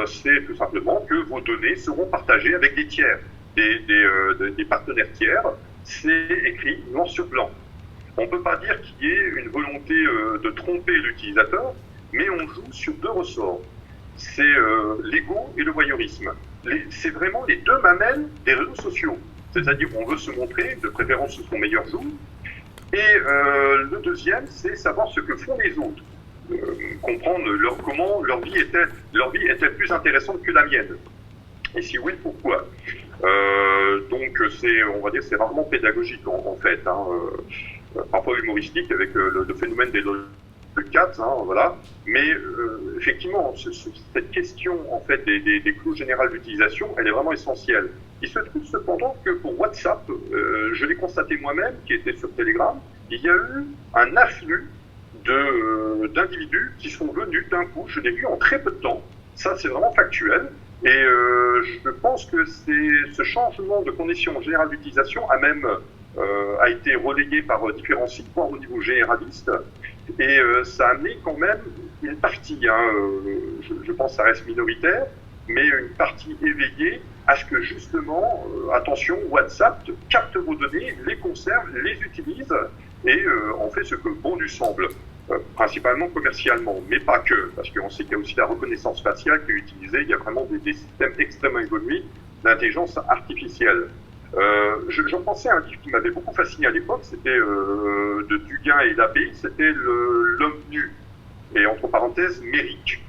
c'est tout simplement que vos données seront partagées avec des tiers, des partenaires tiers. C'est écrit noir sur blanc. On ne peut pas dire qu'il y ait une volonté de tromper l'utilisateur, mais on joue sur deux ressorts. C'est l'ego et le voyeurisme. C'est vraiment les deux mamelles des réseaux sociaux. C'est-à-dire qu'on veut se montrer, de préférence sous son meilleur jour. Et le deuxième, c'est savoir ce que font les autres. Comprendre comment leur vie est-elle plus intéressante que la mienne. Et si oui, pourquoi? Donc on va dire, c'est rarement pédagogique en fait. Parfois humoristique avec le phénomène des lolcats, voilà. Mais effectivement, cette question en fait des clauses générales d'utilisation, elle est vraiment essentielle. Il se trouve cependant que pour WhatsApp, je l'ai constaté moi-même, qui était sur Telegram, il y a eu un afflux d'individus qui sont venus d'un coup. Je l'ai vu en très peu de temps. Ça, c'est vraiment factuel. Et je pense que ce changement de conditions générales d'utilisation a été relayé par différents sites, voire au niveau généraliste. Et ça a amené quand même une partie, je pense que ça reste minoritaire, mais une partie éveillée à ce que justement, attention, WhatsApp capte vos données, les conserve, les utilise et en fait ce que bon lui semble, principalement commercialement, mais pas que, parce qu'on sait qu'il y a aussi la reconnaissance faciale qui est utilisée, il y a vraiment des systèmes extrêmement évolués d'intelligence artificielle. J'en pensais à un livre qui m'avait beaucoup fasciné à l'époque, c'était de Duguin et Labbé, c'était L'homme nu, et entre parenthèses, Méric,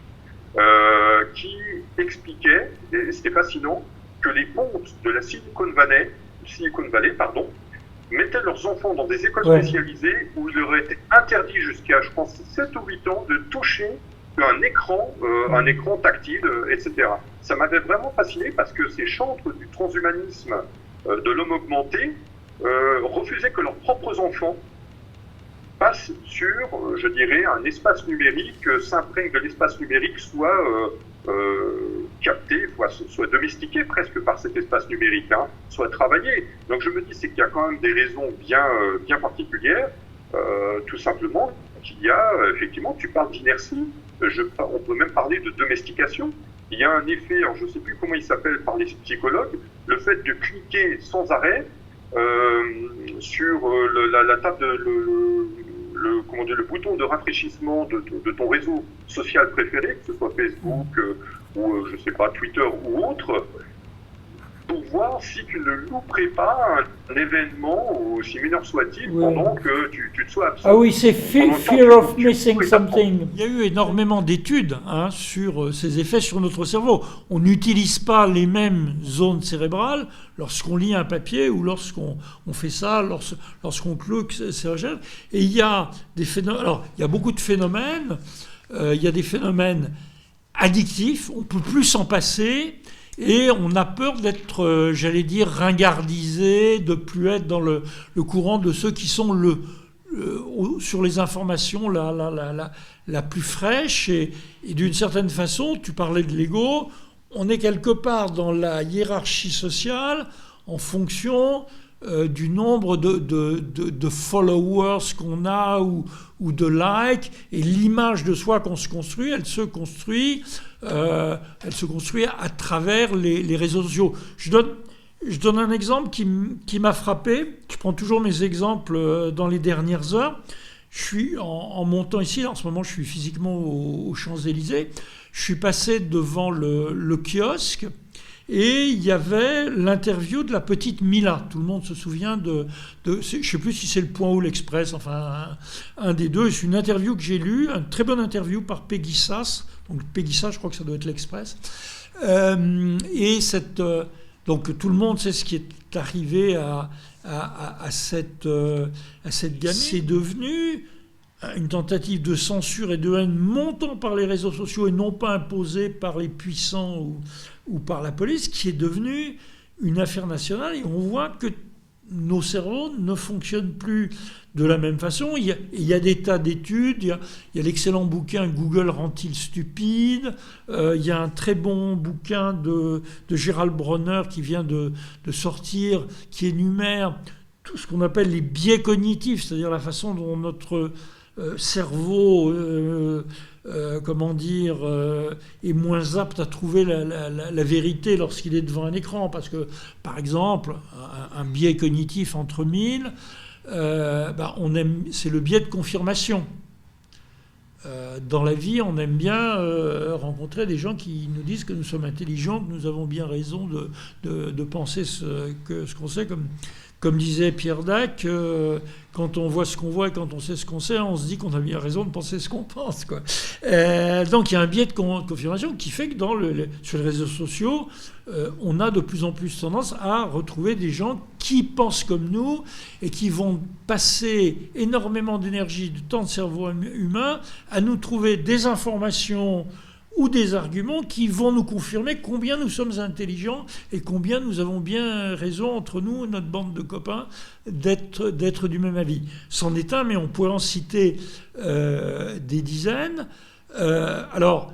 qui expliquait, et c'était fascinant, que les pontes de la Silicon Valley, mettaient leurs enfants dans des écoles spécialisées où il leur était interdit jusqu'à, je pense, 7 ou 8 ans de toucher un écran tactile, etc. Ça m'avait vraiment fasciné parce que ces chantres du transhumanisme de l'homme augmenté refusaient que leurs propres enfants passent sur, je dirais, un espace numérique, s'imprègne de l'espace numérique, soit capté, soit domestiqué presque par cet espace numérique, hein, soit travaillé. Donc je me dis c'est qu'il y a quand même des raisons bien particulières, tout simplement qu'il y a, effectivement, tu parles d'inertie, on peut même parler de domestication. Il y a un effet, alors je ne sais plus comment il s'appelle par les psychologues, le fait de cliquer sans arrêt sur la table le bouton de rafraîchissement de ton réseau social préféré, que ce soit Facebook ou je sais pas, Twitter ou autre, pour voir si tu ne louperais pas un événement, aussi mineur soit-il, pendant que tu te sois absent. Ah oui, c'est fear of missing something. Il y a eu énormément d'études sur ces effets sur notre cerveau. On n'utilise pas les mêmes zones cérébrales lorsqu'on lit un papier ou lorsqu'on fait ça, lorsqu'on clique ces recherches. Et il y a des phénomènes. Alors, il y a beaucoup de phénomènes. Il y a des phénomènes addictifs. On ne peut plus s'en passer. Et on a peur d'être, j'allais dire, ringardisé, de plus être dans le courant de ceux qui sont sur les informations la plus fraîche. Et d'une certaine façon, tu parlais de l'ego, on est quelque part dans la hiérarchie sociale en fonction du nombre de followers qu'on a ou de likes, et l'image de soi qu'on se construit, elle se construit à travers les réseaux sociaux. Je donne un exemple qui m'a frappé. Je prends toujours mes exemples dans les dernières heures. Je suis en montant ici, en ce moment je suis physiquement aux Champs-Élysées, je suis passé devant le kiosque, et il y avait l'interview de la petite Mila. Tout le monde se souvient de je ne sais plus si c'est Le Point ou l'Express, enfin un des deux. C'est une interview que j'ai lue, une très bonne interview par Peggy Sass. Donc Peggy Sass, je crois que ça doit être l'Express. Donc tout le monde sait ce qui est arrivé à cette gamine. C'est devenu une tentative de censure et de haine montant par les réseaux sociaux et non pas imposée par les puissants ou par la police, qui est devenue une affaire nationale. Et on voit que nos cerveaux ne fonctionnent plus de la même façon. Il y a des tas d'études. Il y a l'excellent bouquin « Google rend-il stupide ?» Il y a un très bon bouquin de Gérald Bronner qui vient de sortir, qui énumère tout ce qu'on appelle les biais cognitifs, c'est-à-dire la façon dont notre cerveau est moins apte à trouver la vérité lorsqu'il est devant un écran. Parce que, par exemple, un biais cognitif entre mille, c'est le biais de confirmation. Dans la vie, on aime bien rencontrer des gens qui nous disent que nous sommes intelligents, que nous avons bien raison de penser ce qu'on sait. Comme disait Pierre Dac, quand on voit ce qu'on voit et quand on sait ce qu'on sait, on se dit qu'on a bien raison de penser ce qu'on pense, quoi. Donc il y a un biais de confirmation qui fait que sur les réseaux sociaux, on a de plus en plus tendance à retrouver des gens qui pensent comme nous et qui vont passer énormément d'énergie, de temps de cerveau humain à nous trouver des informations ou des arguments qui vont nous confirmer combien nous sommes intelligents et combien nous avons bien raison entre nous, notre bande de copains, d'être du même avis. C'en est un, mais on pourrait en citer des dizaines. Alors,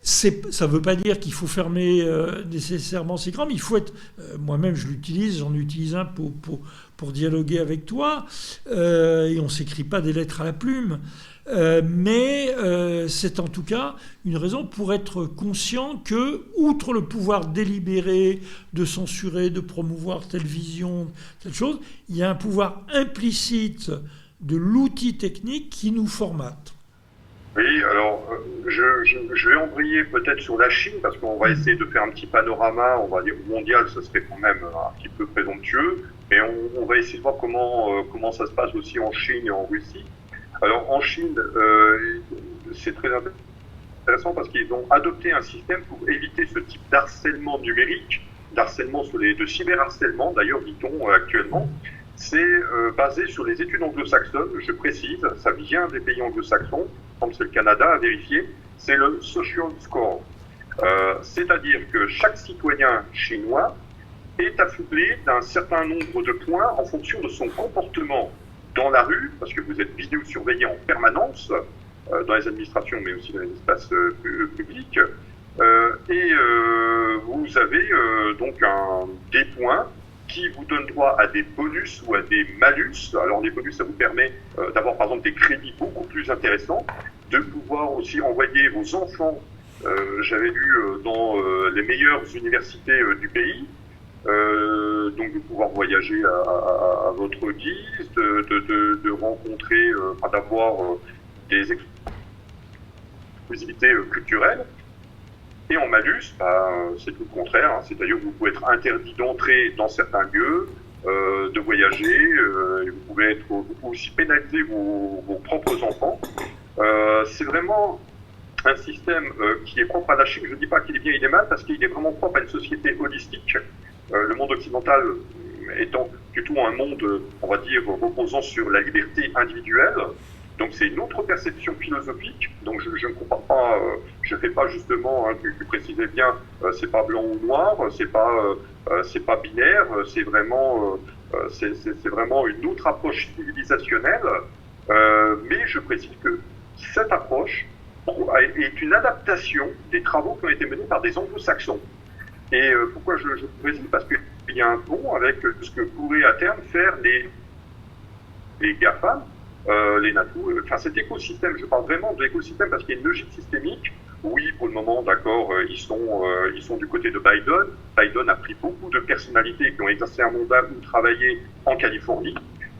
ça ne veut pas dire qu'il faut fermer nécessairement ces écrans, mais il faut être... moi-même, je l'utilise, j'en utilise un pour dialoguer avec toi, et on ne s'écrit pas des lettres à la plume. Mais c'est en tout cas une raison pour être conscient que, outre le pouvoir délibéré de censurer, de promouvoir telle vision, telle chose, il y a un pouvoir implicite de l'outil technique qui nous formate. Oui, alors je vais embrayer peut-être sur la Chine, parce qu'on va essayer de faire un petit panorama, on va dire mondial, ce serait quand même un petit peu présomptueux, mais on va essayer de voir comment ça se passe aussi en Chine et en Russie. Alors en Chine, c'est très intéressant parce qu'ils ont adopté un système pour éviter ce type d'harcèlement numérique, de cyberharcèlement d'ailleurs, dit-on actuellement. C'est basé sur les études anglo-saxonnes, je précise, ça vient des pays anglo-saxons, comme c'est le Canada, à vérifier, c'est le Social Score. C'est-à-dire que chaque citoyen chinois est affublé d'un certain nombre de points en fonction de son comportement dans la rue, parce que vous êtes vidéosurveillé en permanence dans les administrations, mais aussi dans les espaces publics. Vous avez donc des points qui vous donnent droit à des bonus ou à des malus. Alors les bonus, ça vous permet d'avoir par exemple des crédits beaucoup plus intéressants, de pouvoir aussi envoyer vos enfants, j'avais lu, dans les meilleures universités du pays, donc de pouvoir voyager à votre guise, de rencontrer, d'avoir des exclusivités culturelles. Et en malus, c'est tout le contraire, hein, c'est-à-dire que vous pouvez être interdit d'entrer dans certains lieux, de voyager, et vous pouvez aussi pénaliser vos propres enfants. C'est vraiment un système qui est propre à la Chine. Je ne dis pas qu'il est bien, il est mal, parce qu'il est vraiment propre à une société holistique. Le monde occidental étant plutôt un monde, on va dire, reposant sur la liberté individuelle. Donc c'est une autre perception philosophique. Donc je ne compare pas, je fais pas justement, hein, tu précisais bien, c'est pas blanc ou noir, c'est pas binaire, c'est vraiment une autre approche civilisationnelle. Mais je précise que cette approche est une adaptation des travaux qui ont été menés par des anglo-saxons. Et pourquoi je précise? Parce qu'il y a un pont avec ce que pourraient à terme faire les GAFAM, les NATO, enfin cet écosystème. Je parle vraiment de l'écosystème parce qu'il y a une logique systémique. Oui, pour le moment, d'accord, ils sont du côté de Biden. Biden a pris beaucoup de personnalités qui ont exercé un mandat ou travaillé en Californie.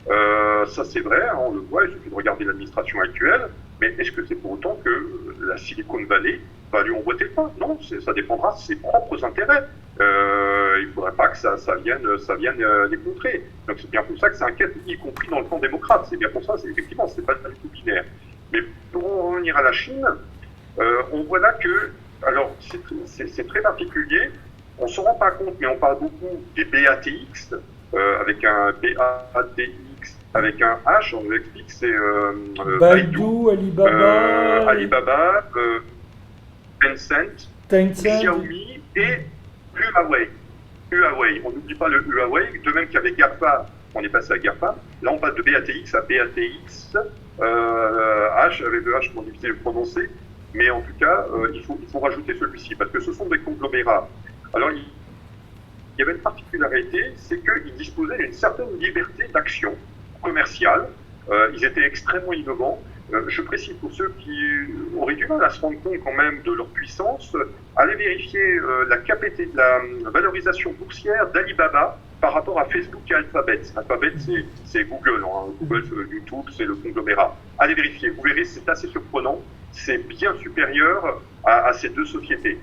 Ça c'est vrai, hein, on le voit, il suffit de regarder l'administration actuelle. Mais est-ce que c'est pour autant que la Silicon Valley va lui emboîter le pas? Non, ça dépendra de ses propres intérêts. Il ne faudrait pas que ça vienne les contrer. Donc c'est bien pour ça que ça inquiète, y compris dans le camp démocrate. C'est bien pour ça, effectivement, c'est pas du tout binaire. Mais pour revenir à la Chine, on voit là que, alors c'est très particulier, on ne se rend pas compte, mais on parle beaucoup des BATX, avec un BATX, avec un H, on nous explique, c'est Baidu, Alibaba, Tencent, Xiaomi et Huawei. On n'oublie pas le Huawei, de même qu'avec GAFA, on est passé à GAFA. Là, on passe de BATX à BATX, H, avec le H, c'est difficile de prononcer, mais en tout cas, il faut rajouter celui-ci, parce que ce sont des conglomérats. Alors, il y avait une particularité, c'est qu'ils disposaient d'une certaine liberté d'action commerciale. Ils étaient extrêmement innovants. Je précise pour ceux qui auraient du mal à se rendre compte quand même de leur puissance, allez vérifier la valorisation boursière d'Alibaba par rapport à Facebook et Alphabet. Alphabet, c'est Google, hein. Google, YouTube, c'est le conglomérat. Allez vérifier, vous verrez, c'est assez surprenant. C'est bien supérieur à ces deux sociétés.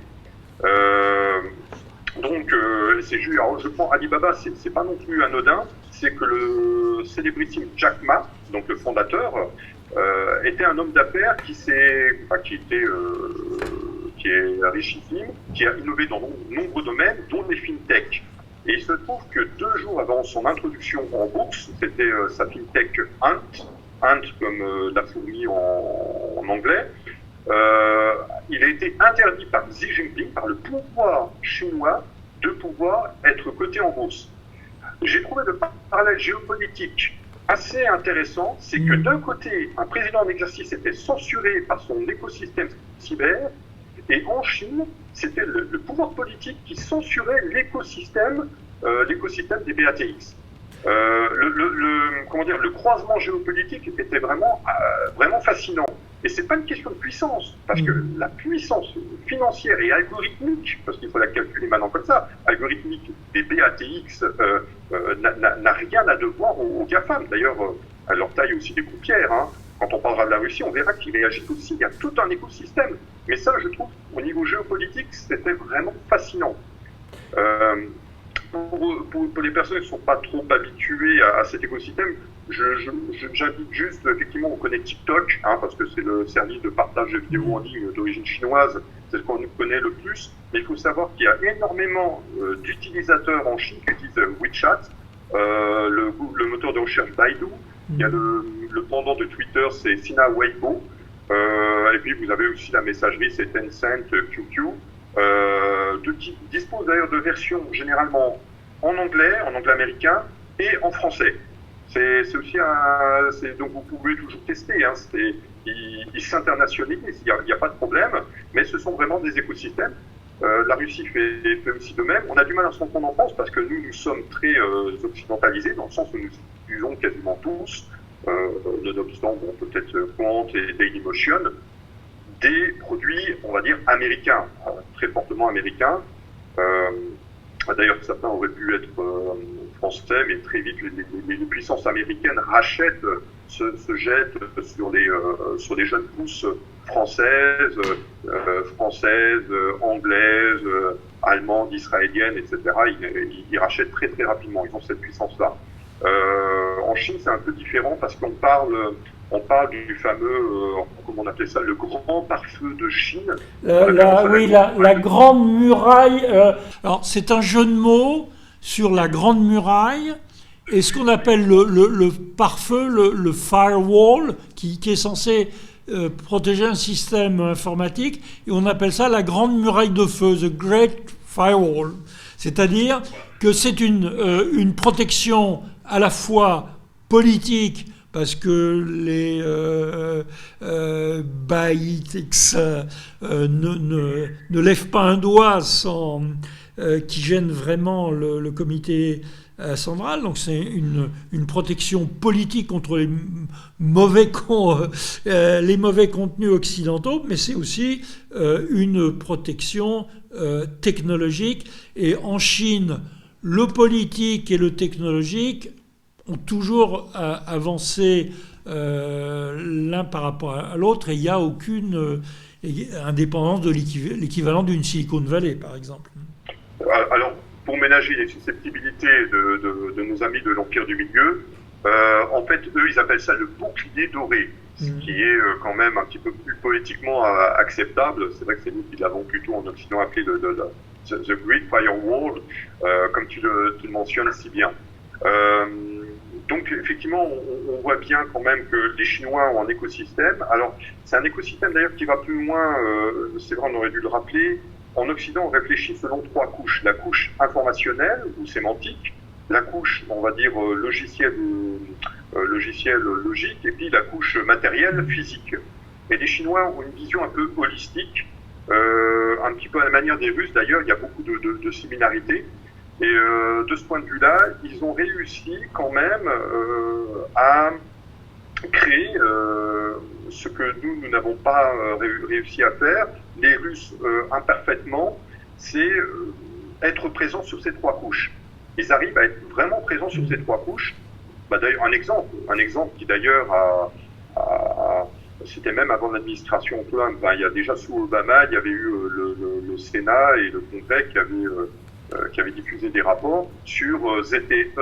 Donc, c'est juste. Alors, je prends Alibaba, c'est pas non plus anodin. C'est que le célébrissime Jack Ma, donc le fondateur, était un homme d'affaires qui est richissime, qui a innové dans de nombreux domaines, dont les fintech. Et il se trouve que 2 jours avant son introduction en bourse, c'était sa fintech Ant comme la fourmi en anglais, il a été interdit par Xi Jinping, par le pouvoir chinois, de pouvoir être coté en bourse. J'ai trouvé le parallèle géopolitique assez intéressant, c'est que d'un côté, un président en exercice était censuré par son écosystème cyber, et en Chine, c'était le pouvoir politique qui censurait l'écosystème des BATX. Le croisement géopolitique était vraiment fascinant. Et c'est pas une question de puissance, parce que la puissance financière et algorithmique, parce qu'il faut la calculer maintenant comme ça, algorithmique des BATX n'a rien à devoir aux GAFAM. D'ailleurs, à leur taille aussi des paupières. Hein. Quand on parlera de la Russie, on verra qu'ils réagissent aussi. Il y a tout un écosystème. Mais ça, je trouve, au niveau géopolitique, c'était vraiment fascinant. Pour les personnes qui ne sont pas trop habituées à cet écosystème, j'invite juste, effectivement, on connaît TikTok, hein, parce que c'est le service de partage de vidéos en ligne d'origine chinoise, c'est ce qu'on connaît le plus, mais il faut savoir qu'il y a énormément d'utilisateurs en Chine qui utilisent WeChat, le moteur de recherche Baidu, il y a le pendant de Twitter, c'est Sina Weibo, Et puis vous avez aussi la messagerie, c'est Tencent, QQ, qui dispose d'ailleurs de versions généralement en anglais américain et en français. C'est aussi donc vous pouvez toujours tester, hein, ils s'internationalisent, il n'y a pas de problème, mais ce sont vraiment des écosystèmes. La Russie fait aussi de même. On a du mal à se rendre compte en France parce que nous sommes très occidentalisés, dans le sens où nous utilisons quasiment tous, nonobstant peut-être Quant et Dailymotion, des produits, on va dire, américains, très fortement américains. D'ailleurs, certains auraient pu être français, mais très vite, les puissances américaines se jettent sur les jeunes pousses françaises, anglaises, allemandes, israéliennes, etc. Ils rachètent très très rapidement. Ils ont cette puissance-là. En Chine, c'est un peu différent parce qu'on parle du fameux, comment on appelait ça, le grand pare-feu de Chine. La grande muraille. Alors, c'est un jeu de mots sur la grande muraille et ce qu'on appelle le pare-feu, le firewall, qui est censé protéger un système informatique, et on appelle ça la grande muraille de feu, the Great Firewall. C'est-à-dire que c'est une protection à la fois politique, parce que les BITX ne lèvent pas un doigt qui gêne vraiment le comité central. Donc c'est une protection politique contre les mauvais contenus occidentaux, mais c'est aussi une protection technologique. Et en Chine, le politique et le technologique ont toujours avancé l'un par rapport à l'autre, et il n'y a aucune indépendance de l'équivalent d'une Silicon Valley, par exemple. Alors, pour ménager les susceptibilités de nos amis de l'Empire du Milieu, en fait, eux, ils appellent ça le bouclier doré, ce qui est quand même un petit peu plus poétiquement acceptable. C'est vrai que c'est nous qui l'avons plutôt en Occident appelé The Great Firewall, comme tu le mentionnes si bien. Donc effectivement, on voit bien quand même que les Chinois ont un écosystème. Alors, c'est un écosystème d'ailleurs qui va plus loin, c'est vrai, on aurait dû le rappeler. En Occident, on réfléchit selon 3 couches. La couche informationnelle ou sémantique, la couche, on va dire, logiciel logique, et puis la couche matérielle, physique. Et les Chinois ont une vision un peu holistique, un petit peu à la manière des Russes d'ailleurs, il y a beaucoup de similarités. Et de ce point de vue-là, ils ont réussi quand même à créer ce que nous n'avons pas réussi à faire, les Russes imparfaitement, c'est être présents sur ces 3 couches. Ils arrivent à être vraiment présents sur ces 3 couches. D'ailleurs, un exemple qui d'ailleurs c'était même avant l'administration Trump, il y a déjà sous Obama, il y avait eu le Sénat et le Congrès qui avait diffusé des rapports sur ZTE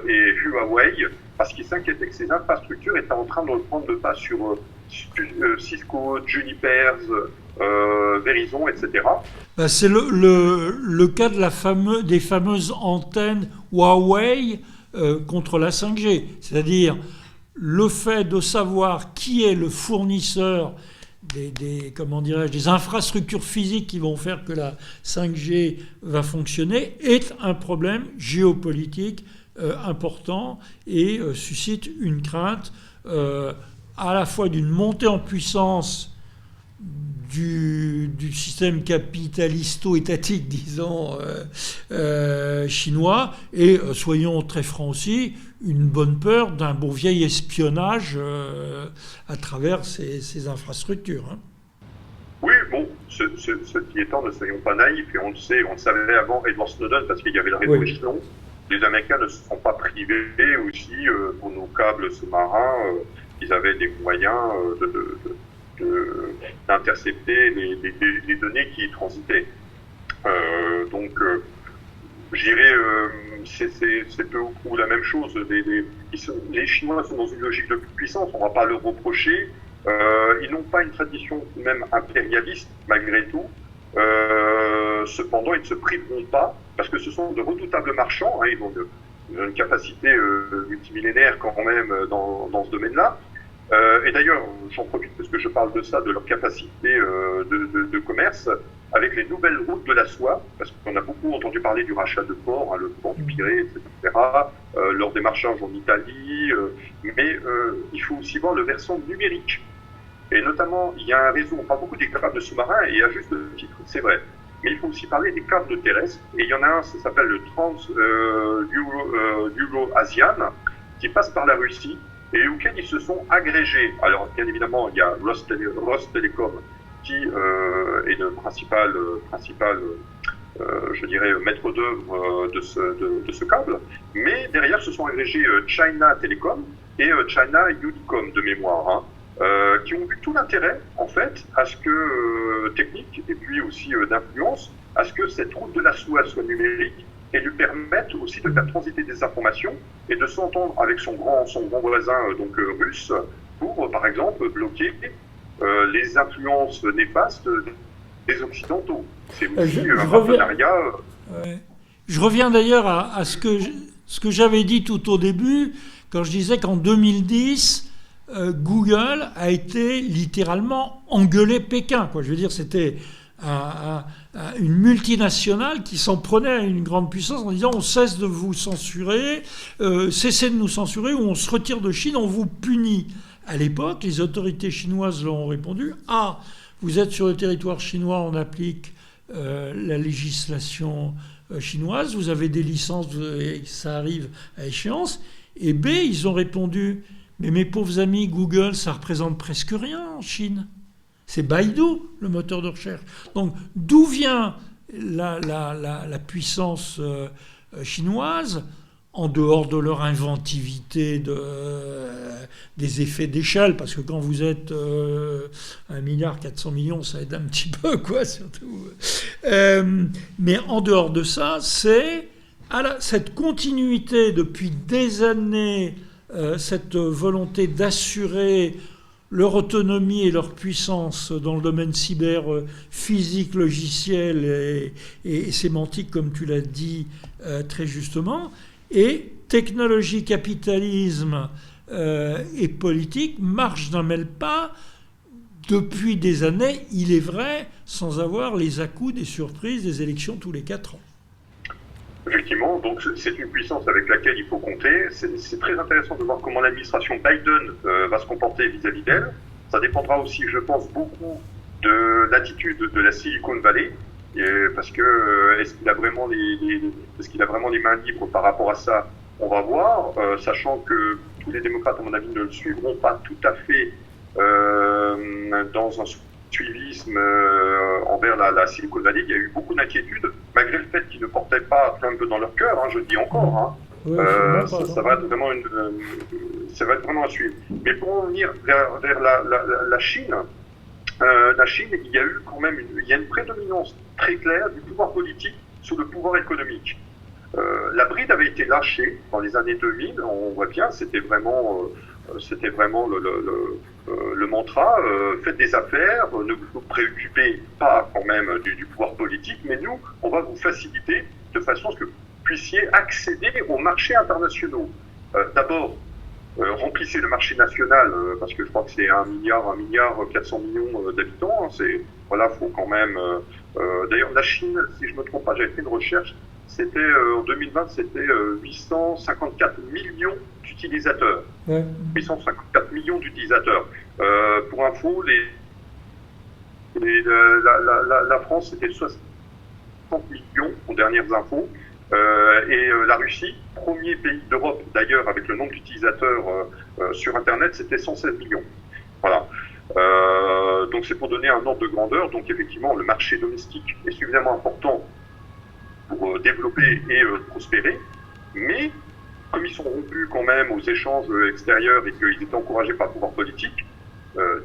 et Huawei, parce qu'ils s'inquiétaient que ces infrastructures étaient en train de reprendre le pas sur Cisco, Juniper, Verizon, etc. C'est le cas des fameuses antennes Huawei contre la 5G. C'est-à-dire le fait de savoir qui est le fournisseur des infrastructures physiques qui vont faire que la 5G va fonctionner est un problème géopolitique important et suscite une crainte à la fois d'une montée en puissance du système capitalisto-étatique, disons, chinois, et, soyons très francs aussi, une bonne peur d'un bon vieil espionnage à travers ces infrastructures. Hein. Oui, bon, ce qui étant, ne soyons pas naïfs, et on le savait avant Edward Snowden, parce qu'il y avait le réseau échelon. Les Américains ne se sont pas privés aussi pour nos câbles sous-marins. Ils avaient des moyens d'intercepter les données qui y transitaient. Donc, je dirais, c'est peu ou prou la même chose. Les Chinois sont dans une logique de puissance, on ne va pas leur reprocher. Ils n'ont pas une tradition même impérialiste, malgré tout. Cependant, ils ne se priveront pas, parce que ce sont de redoutables marchands, ils ont une capacité multimillénaire quand même dans ce domaine-là. Et d'ailleurs, j'en profite parce que je parle de ça, de leur capacité de commerce, avec les nouvelles routes de la soie, parce qu'on a beaucoup entendu parler du rachat de ports, hein, le port du Pirée, etc., leur démarchage en Italie, mais il faut aussi voir le versant numérique. Et notamment, il y a un réseau, on parle beaucoup des câbles sous-marins, et à juste titre, c'est vrai. Mais il faut aussi parler des câbles terrestres, et il y en a un, ça s'appelle le Euro-Asian, qui passe par la Russie, et auxquels ils se sont agrégés. Alors, bien évidemment, il y a Rostelecom, qui est le principal je dirais, maître d'œuvre de ce câble, mais derrière se sont agrégés China Telecom et China Unicom de mémoire, hein, qui ont vu tout l'intérêt, en fait, à ce que, technique et puis aussi d'influence, à ce que cette route de la soie soit numérique et lui permette aussi de faire transiter des informations et de s'entendre avec son grand voisin russe pour, par exemple, bloquer les influences néfastes des Occidentaux. C'est aussi un partenariat. Je reviens d'ailleurs à ce que j'avais dit tout au début, quand je disais qu'en 2010, Google a été littéralement engueulé Pékin, quoi. Je veux dire, c'était une multinationale qui s'en prenait à une grande puissance en disant on cesse de vous censurer, cessez de nous censurer ou on se retire de Chine, on vous punit. À l'époque, les autorités chinoises leur ont répondu vous êtes sur le territoire chinois, on applique la législation chinoise, vous avez des licences et ça arrive à échéance. Et B, ils ont répondu mais mes pauvres amis, Google, ça représente presque rien en Chine. C'est Baidu, le moteur de recherche. Donc, d'où vient la puissance chinoise, en dehors de leur inventivité, des effets d'échelle, parce que quand vous êtes 1,4 milliard, ça aide un petit peu, quoi, surtout. Mais en dehors de ça, c'est cette continuité depuis des années, cette volonté d'assurer leur autonomie et leur puissance dans le domaine cyber, physique, logiciel et sémantique, comme tu l'as dit très justement, et technologie, capitalisme et politique marchent d'un mêle pas depuis des années, il est vrai, sans avoir les à-coups des surprises des élections tous les 4 ans. Effectivement, donc c'est une puissance avec laquelle il faut compter. C'est très intéressant de voir comment l'administration Biden va se comporter vis-à-vis d'elle. Ça dépendra aussi, je pense, beaucoup de l'attitude de la Silicon Valley, parce que est-ce qu'il a vraiment les mains libres par rapport à ça? On va voir, sachant que tous les démocrates, à mon avis, ne le suivront pas tout à fait dans un suivisme envers la Silicon Valley. Il y a eu beaucoup d'inquiétudes, malgré le fait qu'ils ne portaient pas Trump dans leur cœur, hein, je le dis encore. Hein. Ouais, ça va être vraiment à suivre. Mais pour en venir vers la Chine, il y a eu quand même une prédominance très claire du pouvoir politique sur le pouvoir économique. La bride avait été lâchée dans les années 2000, on voit bien, c'était vraiment le mantra, faites des affaires, ne vous préoccupez pas quand même du pouvoir politique, mais nous, on va vous faciliter de façon à ce que vous puissiez accéder aux marchés internationaux. D'abord, remplissez le marché national, parce que je crois que c'est 1 milliard 400 millions d'habitants. Faut quand même. D'ailleurs, la Chine, si je ne me trompe pas, j'avais fait une recherche. C'était en 2020, c'était 854 millions d'utilisateurs. Ouais. 854 millions d'utilisateurs. Pour info, la France, c'était 60 millions aux dernières infos. Et la Russie, premier pays d'Europe d'ailleurs avec le nombre d'utilisateurs sur Internet, c'était 116 millions. Voilà. Donc c'est pour donner un ordre de grandeur. Donc effectivement, le marché domestique est suffisamment important pour développer et prospérer. Mais comme ils sont rompus quand même aux échanges extérieurs et qu'ils étaient encouragés par le pouvoir politique,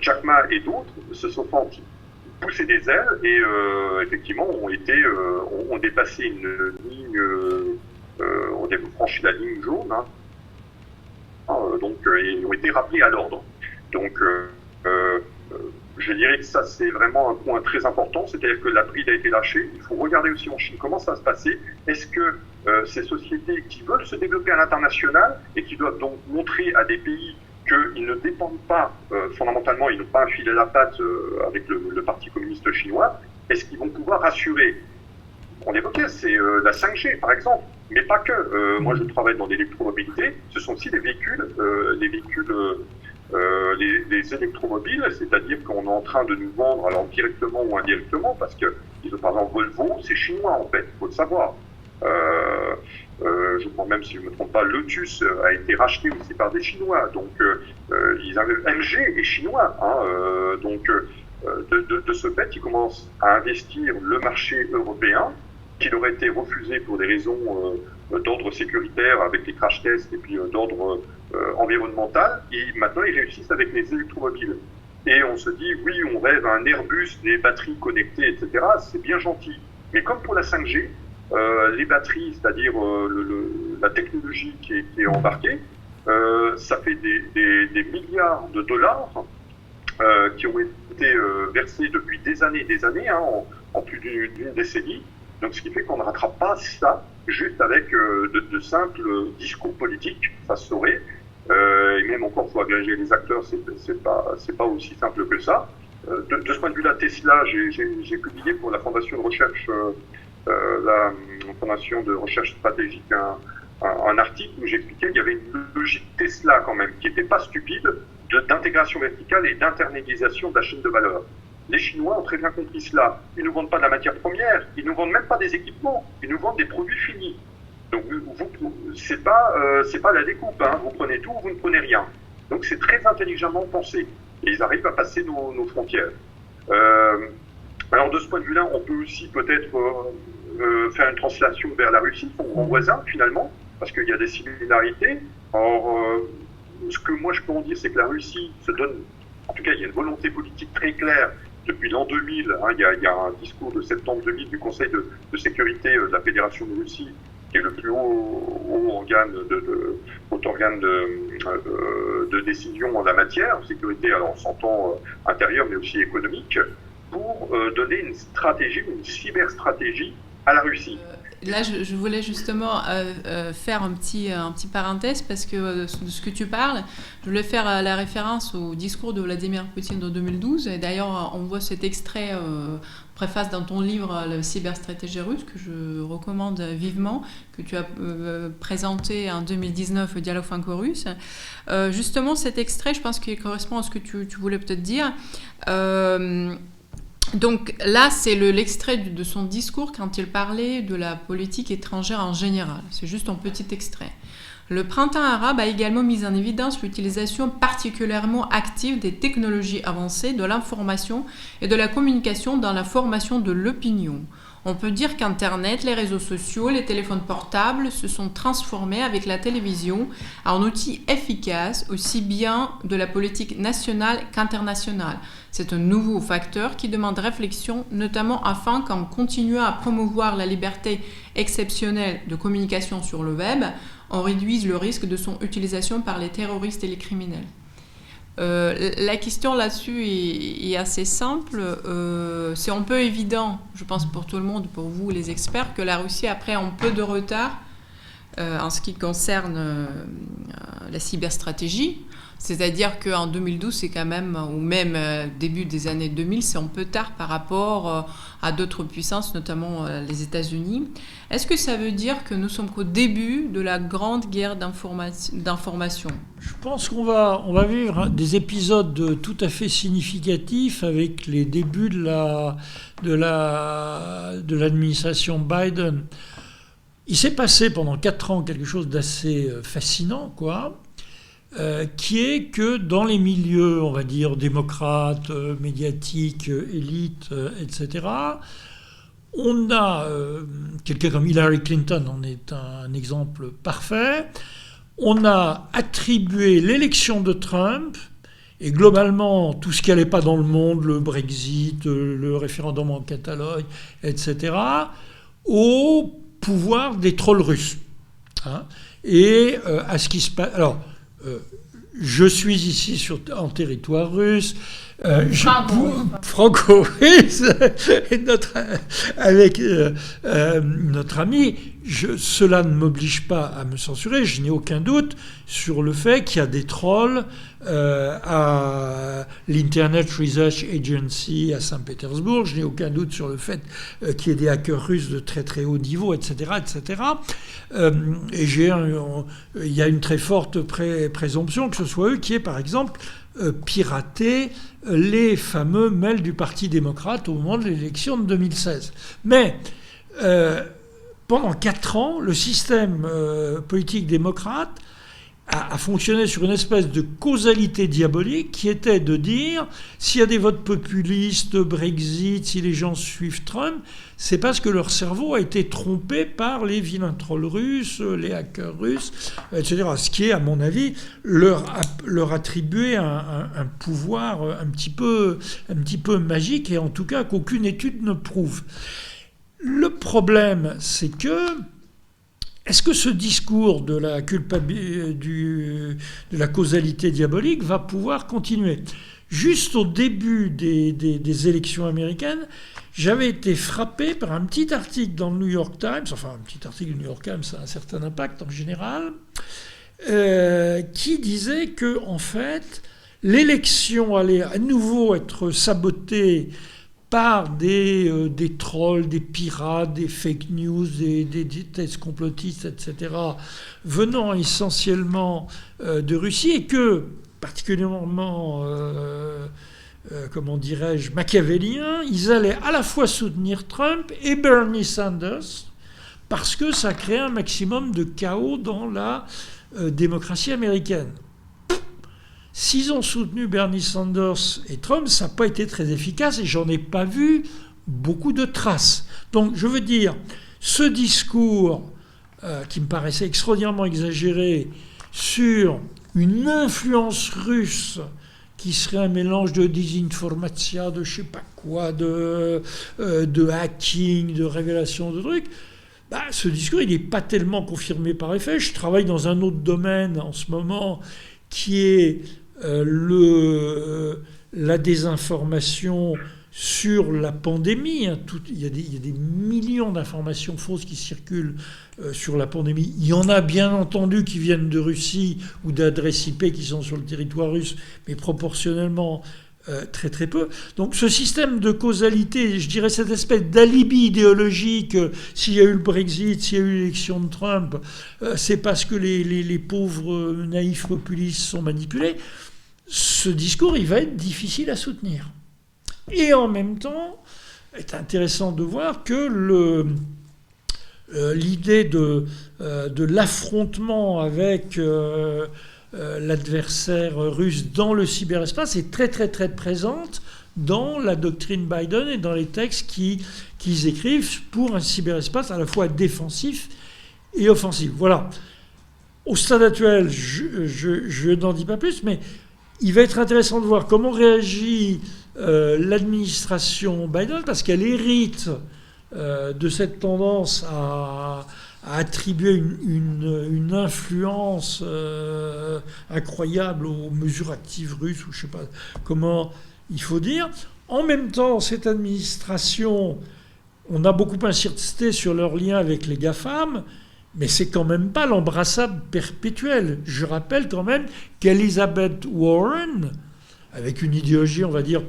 Jack Ma et d'autres se sont sentis pousser des ailes et effectivement ont dépassé une ligne, ont franchi la ligne jaune, hein. Donc ils ont été rappelés à l'ordre. Donc je dirais que ça c'est vraiment un point très important, c'est-à-dire que la bride a été lâchée. Il faut regarder aussi en Chine comment ça va se passer. Est-ce que ces sociétés qui veulent se développer à l'international et qui doivent donc montrer à des pays qu'ils ne dépendent pas, fondamentalement, ils n'ont pas infilé la patte avec le Parti communiste chinois, est-ce qu'ils vont pouvoir assurer? On évoquait, c'est la 5G par exemple, mais pas que. Moi je travaille dans l'électromobilité, ce sont aussi les électromobiles, c'est-à-dire qu'on est en train de nous vendre, alors directement ou indirectement, parce que par exemple Volvo, c'est chinois en fait, il faut le savoir. Je crois même, si je ne me trompe pas, Lotus a été racheté aussi par des Chinois, donc MG est chinois, de ce fait, ils commencent à investir le marché européen, qui leur a été refusé pour des raisons d'ordre sécuritaire avec les crash tests et puis d'ordre environnemental, et maintenant ils réussissent avec les électromobiles. Et on se dit, oui, on rêve à un Airbus, des batteries connectées, etc., c'est bien gentil. Mais comme pour la 5G, les batteries, c'est-à-dire la technologie qui est embarquée, ça fait des milliards de dollars qui ont été versés depuis des années, en plus d'une décennie. Donc ce qui fait qu'on ne rattrape pas ça juste avec de simples discours politiques, ça se saurait. Et même encore, il faut agréger les acteurs, c'est pas aussi simple que ça. De ce point de vue-là, Tesla, j'ai publié pour la Fondation de recherche, stratégique, un article où j'expliquais qu'il y avait une logique Tesla quand même, qui n'était pas stupide, d'intégration verticale et d'internalisation de la chaîne de valeur. Les Chinois ont très bien compris cela. Ils ne nous vendent pas de la matière première, ils ne nous vendent même pas des équipements, ils nous vendent des produits finis. Donc c'est pas la découpe, hein. Vous prenez tout, vous ne prenez rien. Donc c'est très intelligemment pensé. Et ils arrivent à passer nos frontières. Alors de ce point de vue-là, on peut aussi peut-être faire une translation vers la Russie, son grand voisin finalement, parce qu'il y a des similarités. Or, ce que moi je peux en dire, c'est que la Russie se donne, en tout cas il y a une volonté politique très claire depuis l'an 2000, il y a un discours de septembre 2000 du Conseil de sécurité de la Fédération de Russie, qui est le plus haut organe de décision en la matière, sécurité, alors on s'entend intérieure mais aussi économique, pour donner une stratégie, une cyberstratégie à la Russie. Là, je voulais justement faire un petit parenthèse parce que de ce que tu parles, je voulais faire la référence au discours de Vladimir Poutine de 2012. Et d'ailleurs, on voit cet extrait préface dans ton livre « La cyberstratégie russe » que je recommande vivement, que tu as présenté en 2019 au Dialogue franco-russe. Justement, cet extrait, je pense qu'il correspond à ce que tu voulais peut-être dire. Donc là, c'est l'extrait de son discours quand il parlait de la politique étrangère en général. C'est juste un petit extrait. Le printemps arabe a également mis en évidence l'utilisation particulièrement active des technologies avancées, de l'information et de la communication dans la formation de l'opinion. On peut dire qu'Internet, les réseaux sociaux, les téléphones portables se sont transformés avec la télévision en outils efficaces aussi bien de la politique nationale qu'internationale. C'est un nouveau facteur qui demande réflexion, notamment afin qu'en continuant à promouvoir la liberté exceptionnelle de communication sur le web, on réduise le risque de son utilisation par les terroristes et les criminels. La question là-dessus est assez simple. C'est un peu évident, je pense pour tout le monde, pour vous les experts, que la Russie a pris un peu de retard en ce qui concerne la cyberstratégie. C'est-à-dire qu'en 2012, c'est quand même, ou même début des années 2000, c'est un peu tard par rapport à d'autres puissances, notamment les États-Unis. Est-ce que ça veut dire que nous sommes qu'au début de la grande guerre d'information ? Je pense qu'on va vivre des épisodes tout à fait significatifs avec les débuts de l'administration Biden. Il s'est passé pendant 4 ans quelque chose d'assez fascinant, quoi. Qui est que dans les milieux, on va dire, démocrates, médiatiques, élites, etc., on a quelqu'un comme Hillary Clinton, en est un exemple parfait. On a attribué l'élection de Trump, et globalement tout ce qui n'allait pas dans le monde, le Brexit, le référendum en Catalogne, etc., au pouvoir des trolls russes. Et à ce qui se passe... Alors, je suis ici en territoire russe, Franco-russe, avec notre ami, cela ne m'oblige pas à me censurer. Je n'ai aucun doute sur le fait qu'il y a des trolls à l'Internet Research Agency à Saint-Pétersbourg. Je n'ai aucun doute sur le fait qu'il y ait des hackers russes de très très haut niveau, etc., etc. Et il y a une très forte présomption que ce soit eux qui aient, par exemple, piraté les fameux mails du Parti démocrate au moment de l'élection de 2016. Mais pendant 4 ans, le système politique démocrate a fonctionné sur une espèce de causalité diabolique qui était de dire s'il y a des votes populistes, Brexit, si les gens suivent Trump, c'est parce que leur cerveau a été trompé par les vilains trolls russes, les hackers russes, etc. Ce qui est, à mon avis, leur attribuer un pouvoir un petit peu magique et en tout cas qu'aucune étude ne prouve. Le problème, c'est que est-ce que ce discours de la causalité diabolique va pouvoir continuer ? Juste au début des élections américaines, j'avais été frappé par un petit article dans le New York Times, enfin un petit article du New York Times, ça a un certain impact en général, qui disait que en fait, l'élection allait à nouveau être sabotée par des trolls, des pirates, des fake news, des thèses complotistes, etc., venant essentiellement de Russie, et que, particulièrement, comment dirais-je, machiavéliens, ils allaient à la fois soutenir Trump et Bernie Sanders, parce que ça créait un maximum de chaos dans la démocratie américaine. S'ils ont soutenu Bernie Sanders et Trump, ça n'a pas été très efficace et j'en ai pas vu beaucoup de traces. Donc je veux dire, ce discours qui me paraissait extraordinairement exagéré sur une influence russe qui serait un mélange de désinformation, de je sais pas quoi, de hacking, de révélation de trucs, ce discours il n'est pas tellement confirmé par effet. Je travaille dans un autre domaine en ce moment qui est la désinformation sur la pandémie. Il y a des millions d'informations fausses qui circulent sur la pandémie. Il y en a bien entendu qui viennent de Russie ou d'adresses IP qui sont sur le territoire russe, mais proportionnellement très très peu. Donc ce système de causalité, je dirais cette espèce d'alibi idéologique, s'il y a eu le Brexit, s'il y a eu l'élection de Trump, c'est parce que les pauvres naïfs populistes sont manipulés. Ce discours, il va être difficile à soutenir. Et en même temps, c'est intéressant de voir que l'idée de l'affrontement avec l'adversaire russe dans le cyberespace est très très très présente dans la doctrine Biden et dans les textes qu'ils écrivent pour un cyberespace à la fois défensif et offensif. Voilà. Au stade actuel, je n'en dis pas plus, mais il va être intéressant de voir comment réagit l'administration Biden, parce qu'elle hérite de cette tendance à attribuer une influence incroyable aux mesures actives russes, ou je ne sais pas comment il faut dire. En même temps, cette administration, on a beaucoup insisté sur leur lien avec les GAFAM, mais c'est quand même pas l'embrassade perpétuelle. Je rappelle quand même qu'Elizabeth Warren, avec une idéologie, on va dire,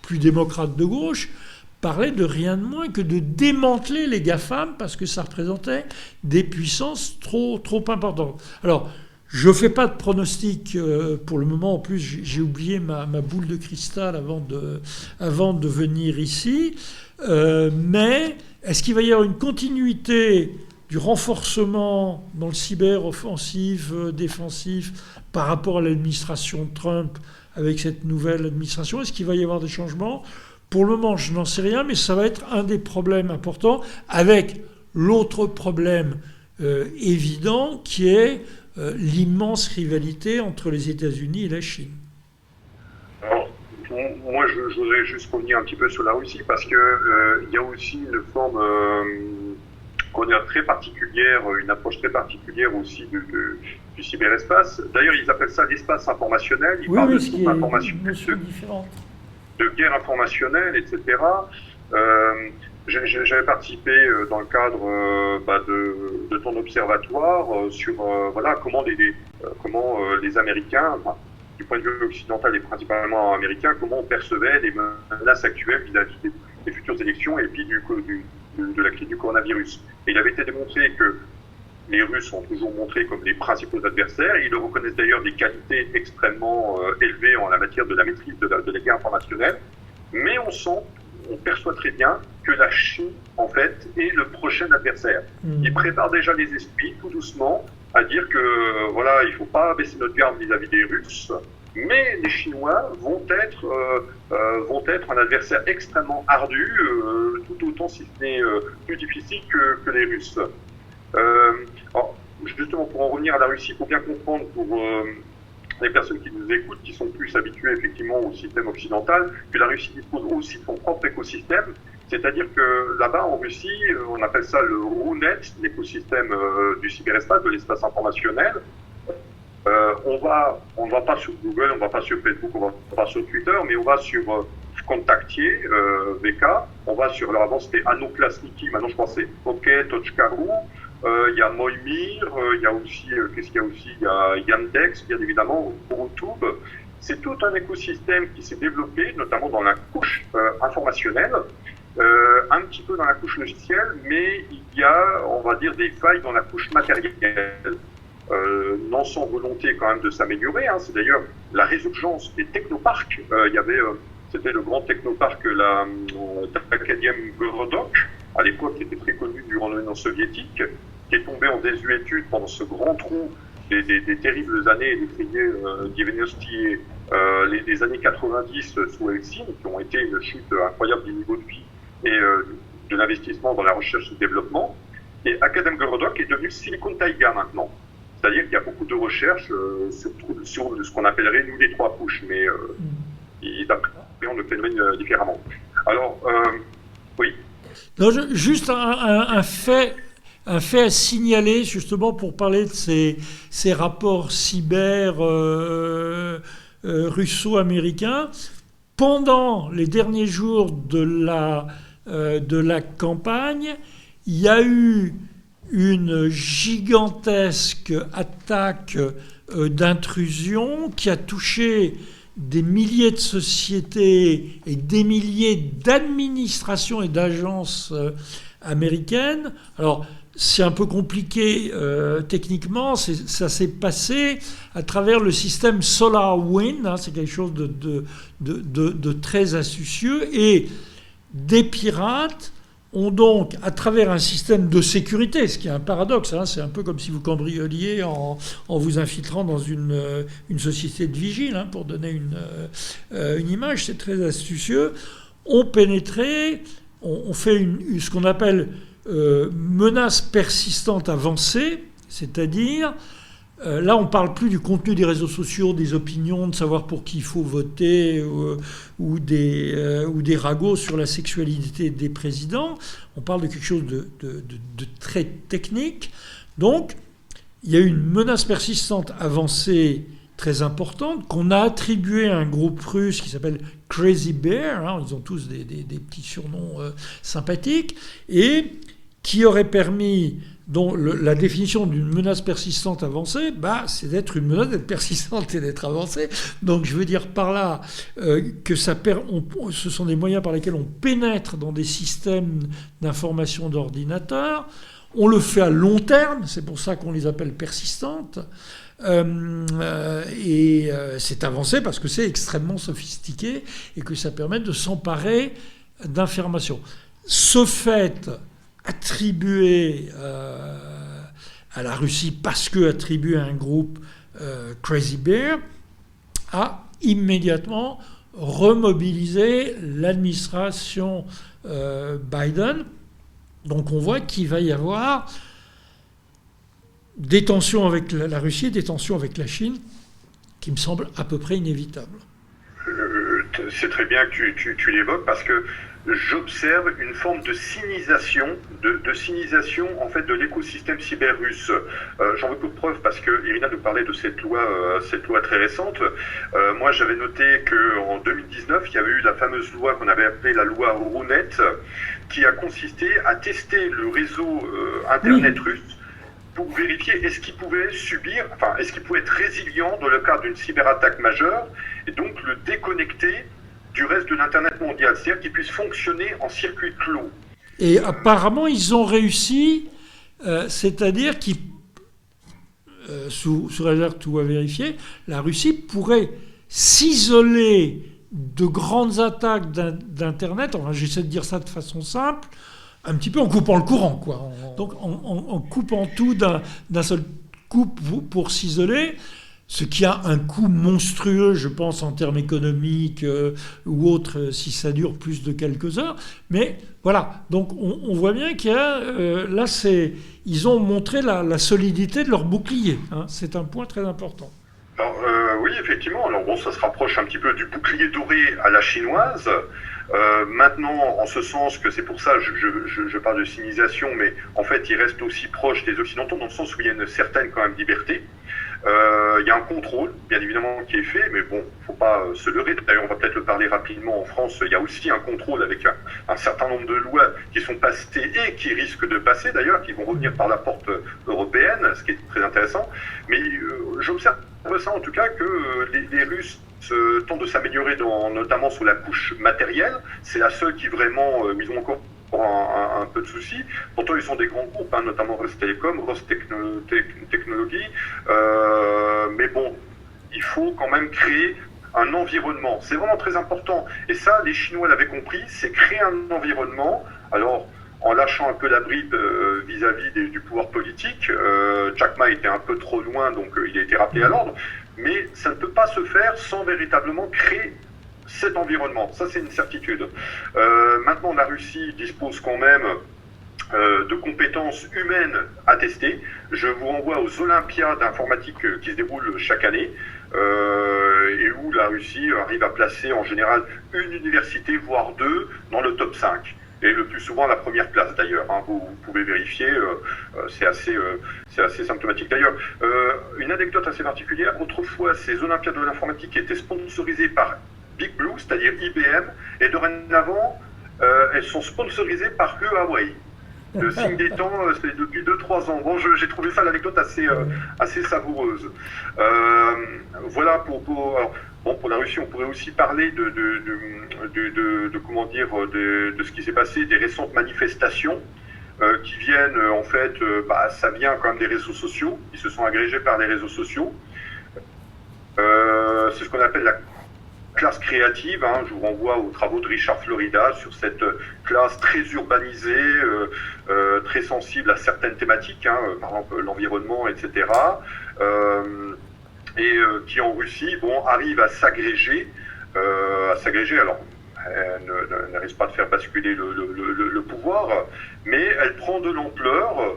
plus démocrate de gauche, parlait de rien de moins que de démanteler les GAFAM parce que ça représentait des puissances trop importantes. Alors, je ne fais pas de pronostic pour le moment. En plus, j'ai oublié ma boule de cristal avant de venir ici. Mais est-ce qu'il va y avoir une continuité du renforcement dans le cyber-offensif, défensif, par rapport à l'administration Trump avec cette nouvelle administration? Est-ce qu'il va y avoir des changements ? Pour le moment, je n'en sais rien, mais ça va être un des problèmes importants, avec l'autre problème évident qui est l'immense rivalité entre les États-Unis et la Chine. Alors, moi, je voudrais juste revenir un petit peu sur la Russie, parce que il y a aussi une forme très particulière, une approche très particulière aussi du cyberespace. D'ailleurs, ils appellent ça l'espace informationnel. Ils parlent de ce qui est une notion différente. de guerre informationnelle, etc. J'avais participé dans le cadre de ton observatoire sur voilà comment les Américains, enfin, du point de vue occidental et principalement américain, comment on percevait les menaces actuelles vis-à-vis des futures élections et puis de la crise du coronavirus. Et il avait été démontré que les Russes sont toujours montrés comme les principaux adversaires. Ils reconnaissent d'ailleurs des qualités extrêmement élevées en la matière de la maîtrise de la guerre informationnelle. Mais on perçoit très bien que la Chine, en fait, est le prochain adversaire. Ils préparent déjà les esprits, tout doucement, à dire que, voilà, il ne faut pas baisser notre garde vis-à-vis des Russes, mais les Chinois vont être un adversaire extrêmement ardu, tout autant, si ce n'est plus difficile que les Russes. Alors, justement, pour en revenir à la Russie, il faut bien comprendre pour les personnes qui nous écoutent, qui sont plus habituées effectivement au système occidental, que la Russie dispose aussi de son propre écosystème. C'est-à-dire que là-bas, en Russie, on appelle ça le RUNET, l'écosystème du cyberespace, de l'espace informationnel. On va pas sur Google, on va pas sur Facebook, on va pas sur Twitter, mais on va sur Contactier, VK, on va sur, alors avant c'était Anoklasniki, maintenant je pense c'est OK, Tochkaru, il y a Moimir, il y a aussi, qu'est-ce qu'il y a aussi? Il y a Yandex, bien évidemment, YouTube. C'est tout un écosystème qui s'est développé, notamment dans la couche informationnelle, un petit peu dans la couche logicielle, mais il y a, on va dire, des failles dans la couche matérielle. Non sans volonté quand même de s'améliorer. Hein. C'est d'ailleurs la résurgence des technoparcs. Il y avait, c'était le grand technoparc, l'Acadiem Gorodok, à l'époque qui était très connu durant l'Union soviétique, qui est tombé en désuétude pendant ce grand trou des terribles années décriées d'Ivenosti, les années 90 sous Helsinki, qui ont été une chute incroyable du niveau de vie et de l'investissement dans la recherche et le développement. Et Academ Gorodok est devenu Silicon Taiga maintenant. C'est-à-dire qu'il y a beaucoup de recherches sur ce qu'on appellerait nous les trois couches, mais ils appréhendent le phénomène différemment. Alors, oui. Non, juste un fait à signaler, justement, pour parler de ces rapports cyber russo-américains. Pendant les derniers jours de la campagne, il y a eu une gigantesque attaque d'intrusion qui a touché des milliers de sociétés et des milliers d'administrations et d'agences américaines. Alors, c'est un peu compliqué techniquement, ça s'est passé à travers le système SolarWinds, hein, c'est quelque chose de très astucieux, et des pirates ont donc, à travers un système de sécurité, ce qui est un paradoxe, hein, c'est un peu comme si vous cambrioliez en vous infiltrant dans une société de vigile, hein, pour donner une image, c'est très astucieux, ont pénétré, on fait ce qu'on appelle menace persistante avancée, c'est-à-dire, là on ne parle plus du contenu des réseaux sociaux, des opinions, de savoir pour qui il faut voter, ou des ragots sur la sexualité des présidents, on parle de quelque chose de très technique. Donc, il y a une menace persistante avancée très importante qu'on a attribuée à un groupe russe qui s'appelle Crazy Bear, hein, ils ont tous des petits surnoms sympathiques, et qui aurait permis, dont la définition d'une menace persistante avancée, c'est d'être une menace, d'être persistante et d'être avancée. Donc je veux dire par là que ce sont des moyens par lesquels on pénètre dans des systèmes d'information d'ordinateur. On le fait à long terme, c'est pour ça qu'on les appelle persistantes. Et c'est avancé parce que c'est extrêmement sophistiqué et que ça permet de s'emparer d'informations. Ce fait attribué à la Russie parce que attribué à un groupe Crazy Bear a immédiatement remobilisé l'administration Biden. Donc on voit qu'il va y avoir des tensions avec la Russie, des tensions avec la Chine, qui me semblent à peu près inévitables. C'est très bien que tu l'évoques parce que j'observe une forme de sinisation, de sinisation en fait de l'écosystème cyber russe. J'en veux pour preuve parce que Irina nous parlait de cette loi très récente. Moi, j'avais noté qu'en 2019, il y avait eu la fameuse loi qu'on avait appelée la loi Runet, qui a consisté à tester le réseau Internet russe pour vérifier est-ce qu'il pouvait est-ce qu'il pouvait être résilient dans le cas d'une cyberattaque majeure et donc le déconnecter du reste de l'Internet mondial, c'est-à-dire qu'il puisse fonctionner en circuit clos. Et apparemment, ils ont réussi, c'est-à-dire qu'ils, sous réserve tout à vérifier, la Russie pourrait s'isoler de grandes attaques d'Internet, enfin j'essaie de dire ça de façon simple, un petit peu en coupant le courant, quoi. Donc en coupant tout d'un seul coup pour s'isoler, ce qui a un coût monstrueux, je pense, en termes économiques ou autres, si ça dure plus de quelques heures. Mais voilà, donc on voit bien qu'il y a, là, ils ont montré la solidité de leur bouclier. Hein. C'est un point très important. Alors, oui, effectivement. Alors bon, ça se rapproche un petit peu du bouclier doré à la chinoise. Maintenant, en ce sens que c'est pour ça je parle de sinisation, mais en fait, il reste aussi proche des Occidentaux dans le sens où il y a une certaine quand même liberté. Il y a un contrôle, bien évidemment, qui est fait, mais bon, faut pas se leurrer. D'ailleurs, on va peut-être le parler rapidement. En France, il y a aussi un contrôle avec un certain nombre de lois qui sont passées et qui risquent de passer, d'ailleurs, qui vont revenir par la porte européenne, ce qui est très intéressant. Mais j'observe ça, en tout cas, que les Russes tentent de s'améliorer, notamment sur la couche matérielle. C'est la seule qui vraiment, ils ont encore un peu de soucis. Pourtant, ils sont des grands groupes, hein, notamment Rostélécom, Rostechnologie. Mais bon, il faut quand même créer un environnement. C'est vraiment très important. Et ça, les Chinois l'avaient compris, c'est créer un environnement. Alors, en lâchant un peu la bride vis-à-vis du pouvoir politique, Jack Ma était un peu trop loin, donc il a été rappelé à l'ordre. Mais ça ne peut pas se faire sans véritablement créer cet environnement. Ça, c'est une certitude. Maintenant, la Russie dispose quand même de compétences humaines à tester. Je vous renvoie aux Olympiades informatiques qui se déroulent chaque année et où la Russie arrive à placer en général une université, voire deux, dans le top 5. Et le plus souvent la première place d'ailleurs, hein, vous pouvez vérifier, c'est assez symptomatique. D'ailleurs, une anecdote assez particulière, autrefois ces Olympiades de l'informatique étaient sponsorisées par Big Blue, c'est-à-dire IBM, et dorénavant, elles sont sponsorisées par Huawei. Le signe des temps, c'est depuis 2-3 ans. Bon, j'ai trouvé ça l'anecdote assez savoureuse. Voilà pour la Russie, on pourrait aussi parler de ce qui s'est passé, des récentes manifestations qui viennent en fait, ça vient quand même des réseaux sociaux. Ils se sont agrégés par les réseaux sociaux. C'est ce qu'on appelle la classe créative, hein. Je vous renvoie aux travaux de Richard Florida sur cette classe très urbanisée, très sensible à certaines thématiques, hein, par exemple l'environnement, etc. Qui en Russie arrive à s'agréger. Alors, elle n'arrive pas à faire basculer le pouvoir, mais elle prend de l'ampleur.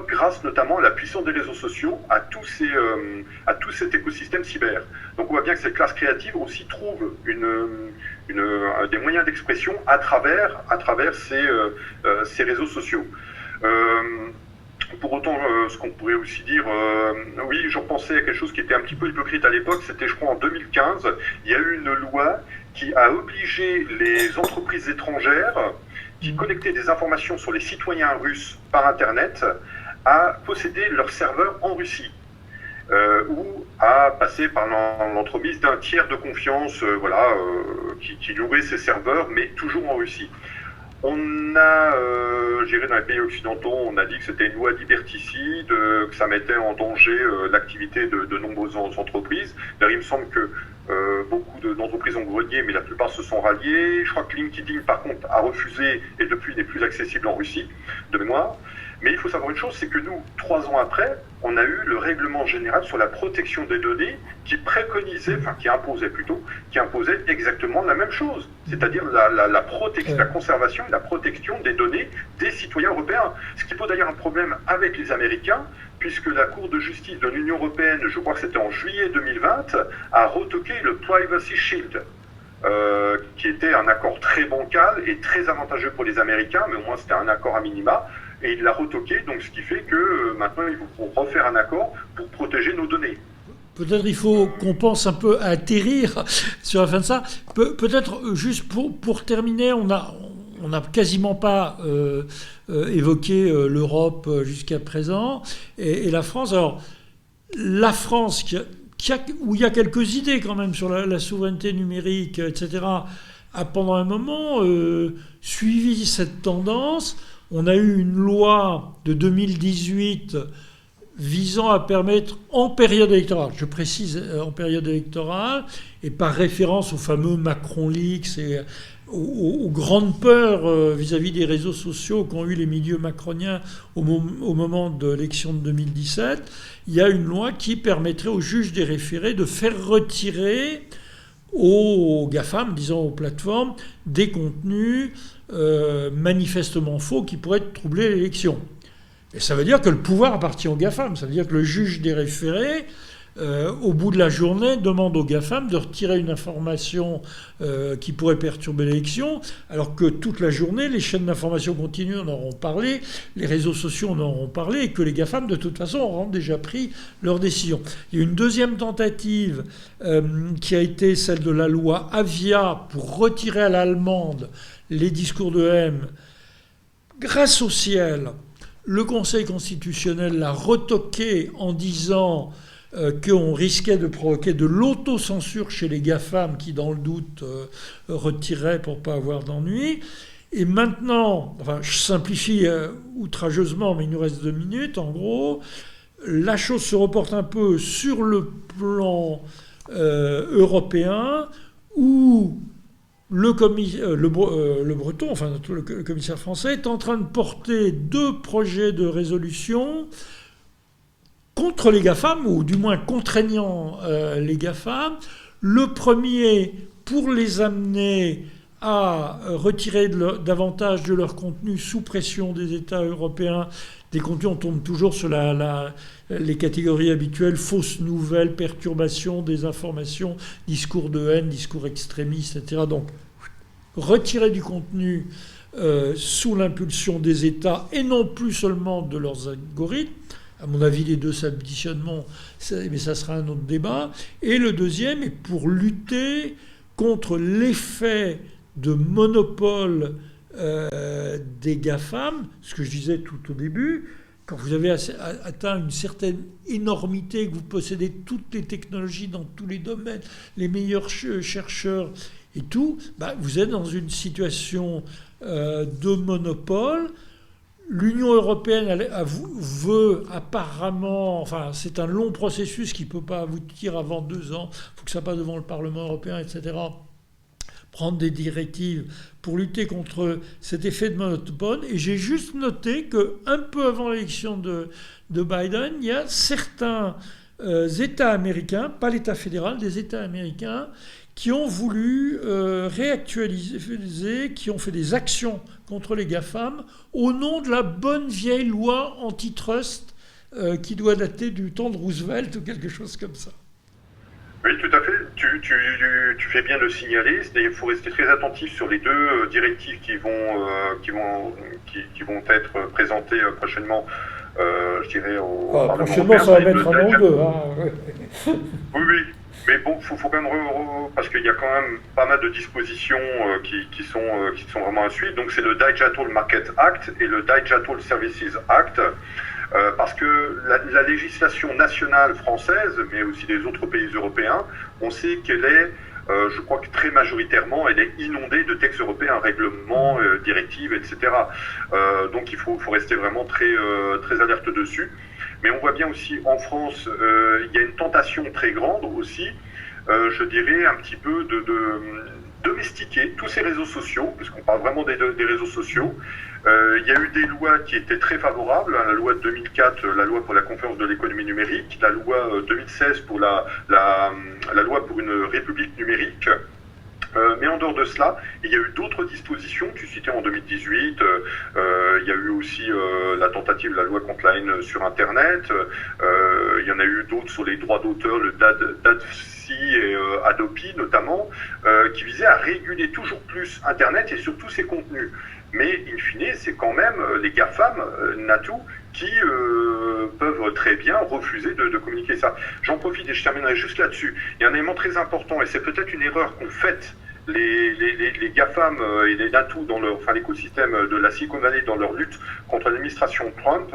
Grâce notamment à la puissance des réseaux sociaux, à tout cet écosystème cyber. Donc on voit bien que cette classe créative aussi trouve des moyens d'expression à travers ces réseaux sociaux. Pour autant, ce qu'on pourrait aussi dire, oui, je repensais à quelque chose qui était un petit peu hypocrite à l'époque, c'était je crois en 2015, il y a eu une loi qui a obligé les entreprises étrangères qui collectaient des informations sur les citoyens russes par Internet à posséder leurs serveurs en Russie ou à passer par l'entremise d'un tiers de confiance qui louerait ces serveurs, mais toujours en Russie. On a géré dans les pays occidentaux, on a dit que c'était une loi liberticide, que ça mettait en danger l'activité de nombreuses entreprises. D'ailleurs, il me semble que beaucoup d'entreprises ont grogné, mais la plupart se sont ralliées. Je crois que LinkedIn, par contre, a refusé et depuis n'est plus accessible en Russie, de mémoire. Mais il faut savoir une chose, c'est que nous, 3 ans après, on a eu le règlement général sur la protection des données qui préconisait, enfin qui imposait exactement la même chose, c'est-à-dire la conservation et la protection des données des citoyens européens. Ce qui pose d'ailleurs un problème avec les Américains, puisque la Cour de justice de l'Union européenne, je crois que c'était en juillet 2020, a retoqué le Privacy Shield, qui était un accord très bancal et très avantageux pour les Américains, mais au moins c'était un accord à minima, et il l'a retoqué, donc ce qui fait que maintenant il faut refaire un accord pour protéger nos données. Peut-être il faut qu'on pense un peu à atterrir sur la fin de ça. Peut-être juste pour terminer, on n'a quasiment pas évoqué l'Europe jusqu'à présent et la France. Alors, la France, où il y a quelques idées quand même sur la souveraineté numérique, etc., a pendant un moment suivi cette tendance. On a eu une loi de 2018 visant à permettre en période électorale, je précise en période électorale, et par référence au fameux Macron Leaks et aux grandes peurs vis-à-vis des réseaux sociaux qu'ont eu les milieux macroniens au moment de l'élection de 2017, il y a une loi qui permettrait aux juges des référés de faire retirer aux GAFAM, disons aux plateformes, des contenus manifestement faux qui pourraient troubler l'élection. Et ça veut dire que le pouvoir appartient aux GAFAM. Ça veut dire que le juge des référés, au bout de la journée, demande aux GAFAM de retirer une information qui pourrait perturber l'élection, alors que toute la journée, les chaînes d'information continue en auront parlé, les réseaux sociaux en auront parlé, et que les GAFAM, de toute façon, auront déjà pris leur décision. Il y a une deuxième tentative qui a été celle de la loi Avia pour retirer à l'allemande les discours de haine. Grâce au ciel, le Conseil constitutionnel l'a retoqué en disant qu'on risquait de provoquer de l'autocensure chez les GAFAM qui, dans le doute, retiraient pour ne pas avoir d'ennui. Et maintenant, enfin, je simplifie outrageusement, mais il nous reste 2 minutes, en gros, la chose se reporte un peu sur le plan européen où le Breton, enfin le commissaire français, est en train de porter 2 projets de résolution contre les GAFAM, ou du moins contraignant les GAFAM. Le premier, pour les amener à retirer davantage de leur contenu sous pression des États européens. Des contenus, on tombe toujours sur les catégories habituelles, fausses nouvelles, perturbations, désinformation, discours de haine, discours extrémistes, etc. Donc, retirer du contenu sous l'impulsion des États et non plus seulement de leurs algorithmes. À mon avis, les 2 s'additionnent, mais ça sera un autre débat. Et le deuxième est pour lutter contre l'effet de monopole des GAFAM, ce que je disais tout au début, quand vous avez atteint une certaine énormité, que vous possédez toutes les technologies dans tous les domaines, les meilleurs chercheurs et tout, vous êtes dans une situation de monopole. L'Union européenne veut apparemment, enfin c'est un long processus qui ne peut pas aboutir avant 2 ans, il faut que ça passe devant le Parlement européen, etc., prendre des directives pour lutter contre cet effet de monopole. Et j'ai juste noté qu'un peu avant l'élection de Biden, il y a certains États américains, pas l'État fédéral, des États américains, qui ont voulu réactualiser, qui ont fait des actions contre les GAFAM au nom de la bonne vieille loi antitrust qui doit dater du temps de Roosevelt ou quelque chose comme ça. Oui, tout à fait. Tu fais bien de le signaler. Il faut rester très attentif sur les 2 directives qui vont être présentées prochainement, je dirais, au Parlement prochainement, européen. Ça va mettre 1 an ou 2. Hein. Oui. Mais bon, faut quand même parce qu'il y a quand même pas mal de dispositions qui sont vraiment à suivre. Donc c'est le Digital Market Act et le Digital Services Act. Parce que la législation nationale française, mais aussi des autres pays européens, on sait qu'elle est, je crois que très majoritairement, elle est inondée de textes européens, règlements, directives, etc. Donc il faut rester vraiment très alerte dessus. Mais on voit bien aussi en France, il y a une tentation très grande aussi, je dirais un petit peu domestiquer tous ces réseaux sociaux, puisqu'on parle vraiment des réseaux sociaux. Il y a eu des lois qui étaient très favorables, hein, la loi de 2004, la loi pour la conférence de l'économie numérique, la loi 2016 pour la loi pour une république numérique. Mais en dehors de cela, il y a eu d'autres dispositions, tu citais en 2018, il y a eu aussi la tentative de la loi contre la haine sur Internet, il y en a eu d'autres sur les droits d'auteur, le DADFI et Adopi notamment, qui visaient à réguler toujours plus Internet et surtout ses contenus. Mais in fine, c'est quand même les GAFAM, Natou, qui peuvent très bien refuser de communiquer ça. J'en profite et je terminerai juste là-dessus. Il y a un élément très important, et c'est peut-être une erreur qu'ont faite les GAFAM et les Natou dans l'écosystème de la Silicon Valley dans leur lutte contre l'administration Trump,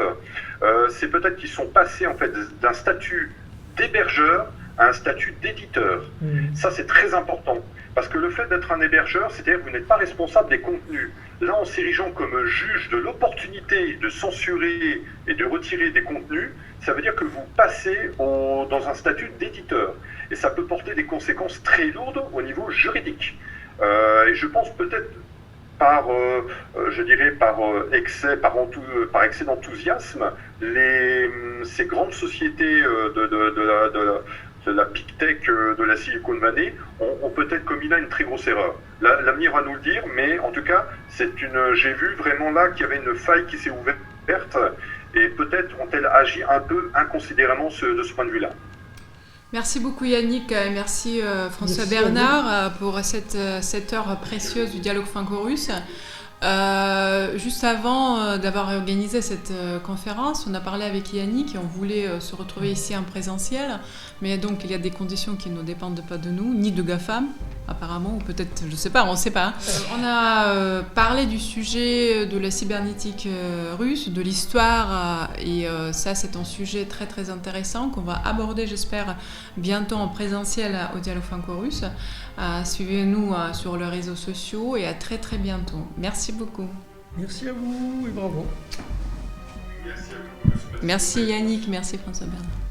c'est peut-être qu'ils sont passés en fait d'un statut d'hébergeur à un statut d'éditeur. Ça, c'est très important. Parce que le fait d'être un hébergeur, c'est-à-dire que vous n'êtes pas responsable des contenus. Là, en s'érigeant comme juge de l'opportunité de censurer et de retirer des contenus, ça veut dire que vous passez dans un statut d'éditeur. Et ça peut porter des conséquences très lourdes au niveau juridique. Et je pense peut-être par excès d'enthousiasme, ces grandes sociétés de la big tech de la Silicon Valley ont peut-être commis là une très grosse erreur. L'avenir va nous le dire, mais en tout cas, j'ai vu vraiment là qu'il y avait une faille qui s'est ouverte, et peut-être ont-elles agi un peu inconsidérément de ce point de vue-là. Merci beaucoup Yannick, et merci François Bernard pour cette heure précieuse du dialogue franco-russe. Juste avant d'avoir organisé cette conférence, on a parlé avec Yannick et on voulait se retrouver ici en présentiel, mais donc il y a des conditions qui ne dépendent pas de nous, ni de GAFAM apparemment, ou peut-être, je ne sais pas, on ne sait pas. On a parlé du sujet de la cybernétique russe, de l'histoire, et ça c'est un sujet très très intéressant qu'on va aborder, j'espère, bientôt en présentiel au dialogue franco-russe. Suivez-nous sur les réseaux sociaux et à très très bientôt. Merci beaucoup. Merci à vous et bravo. Merci Yannick, merci François Bernard.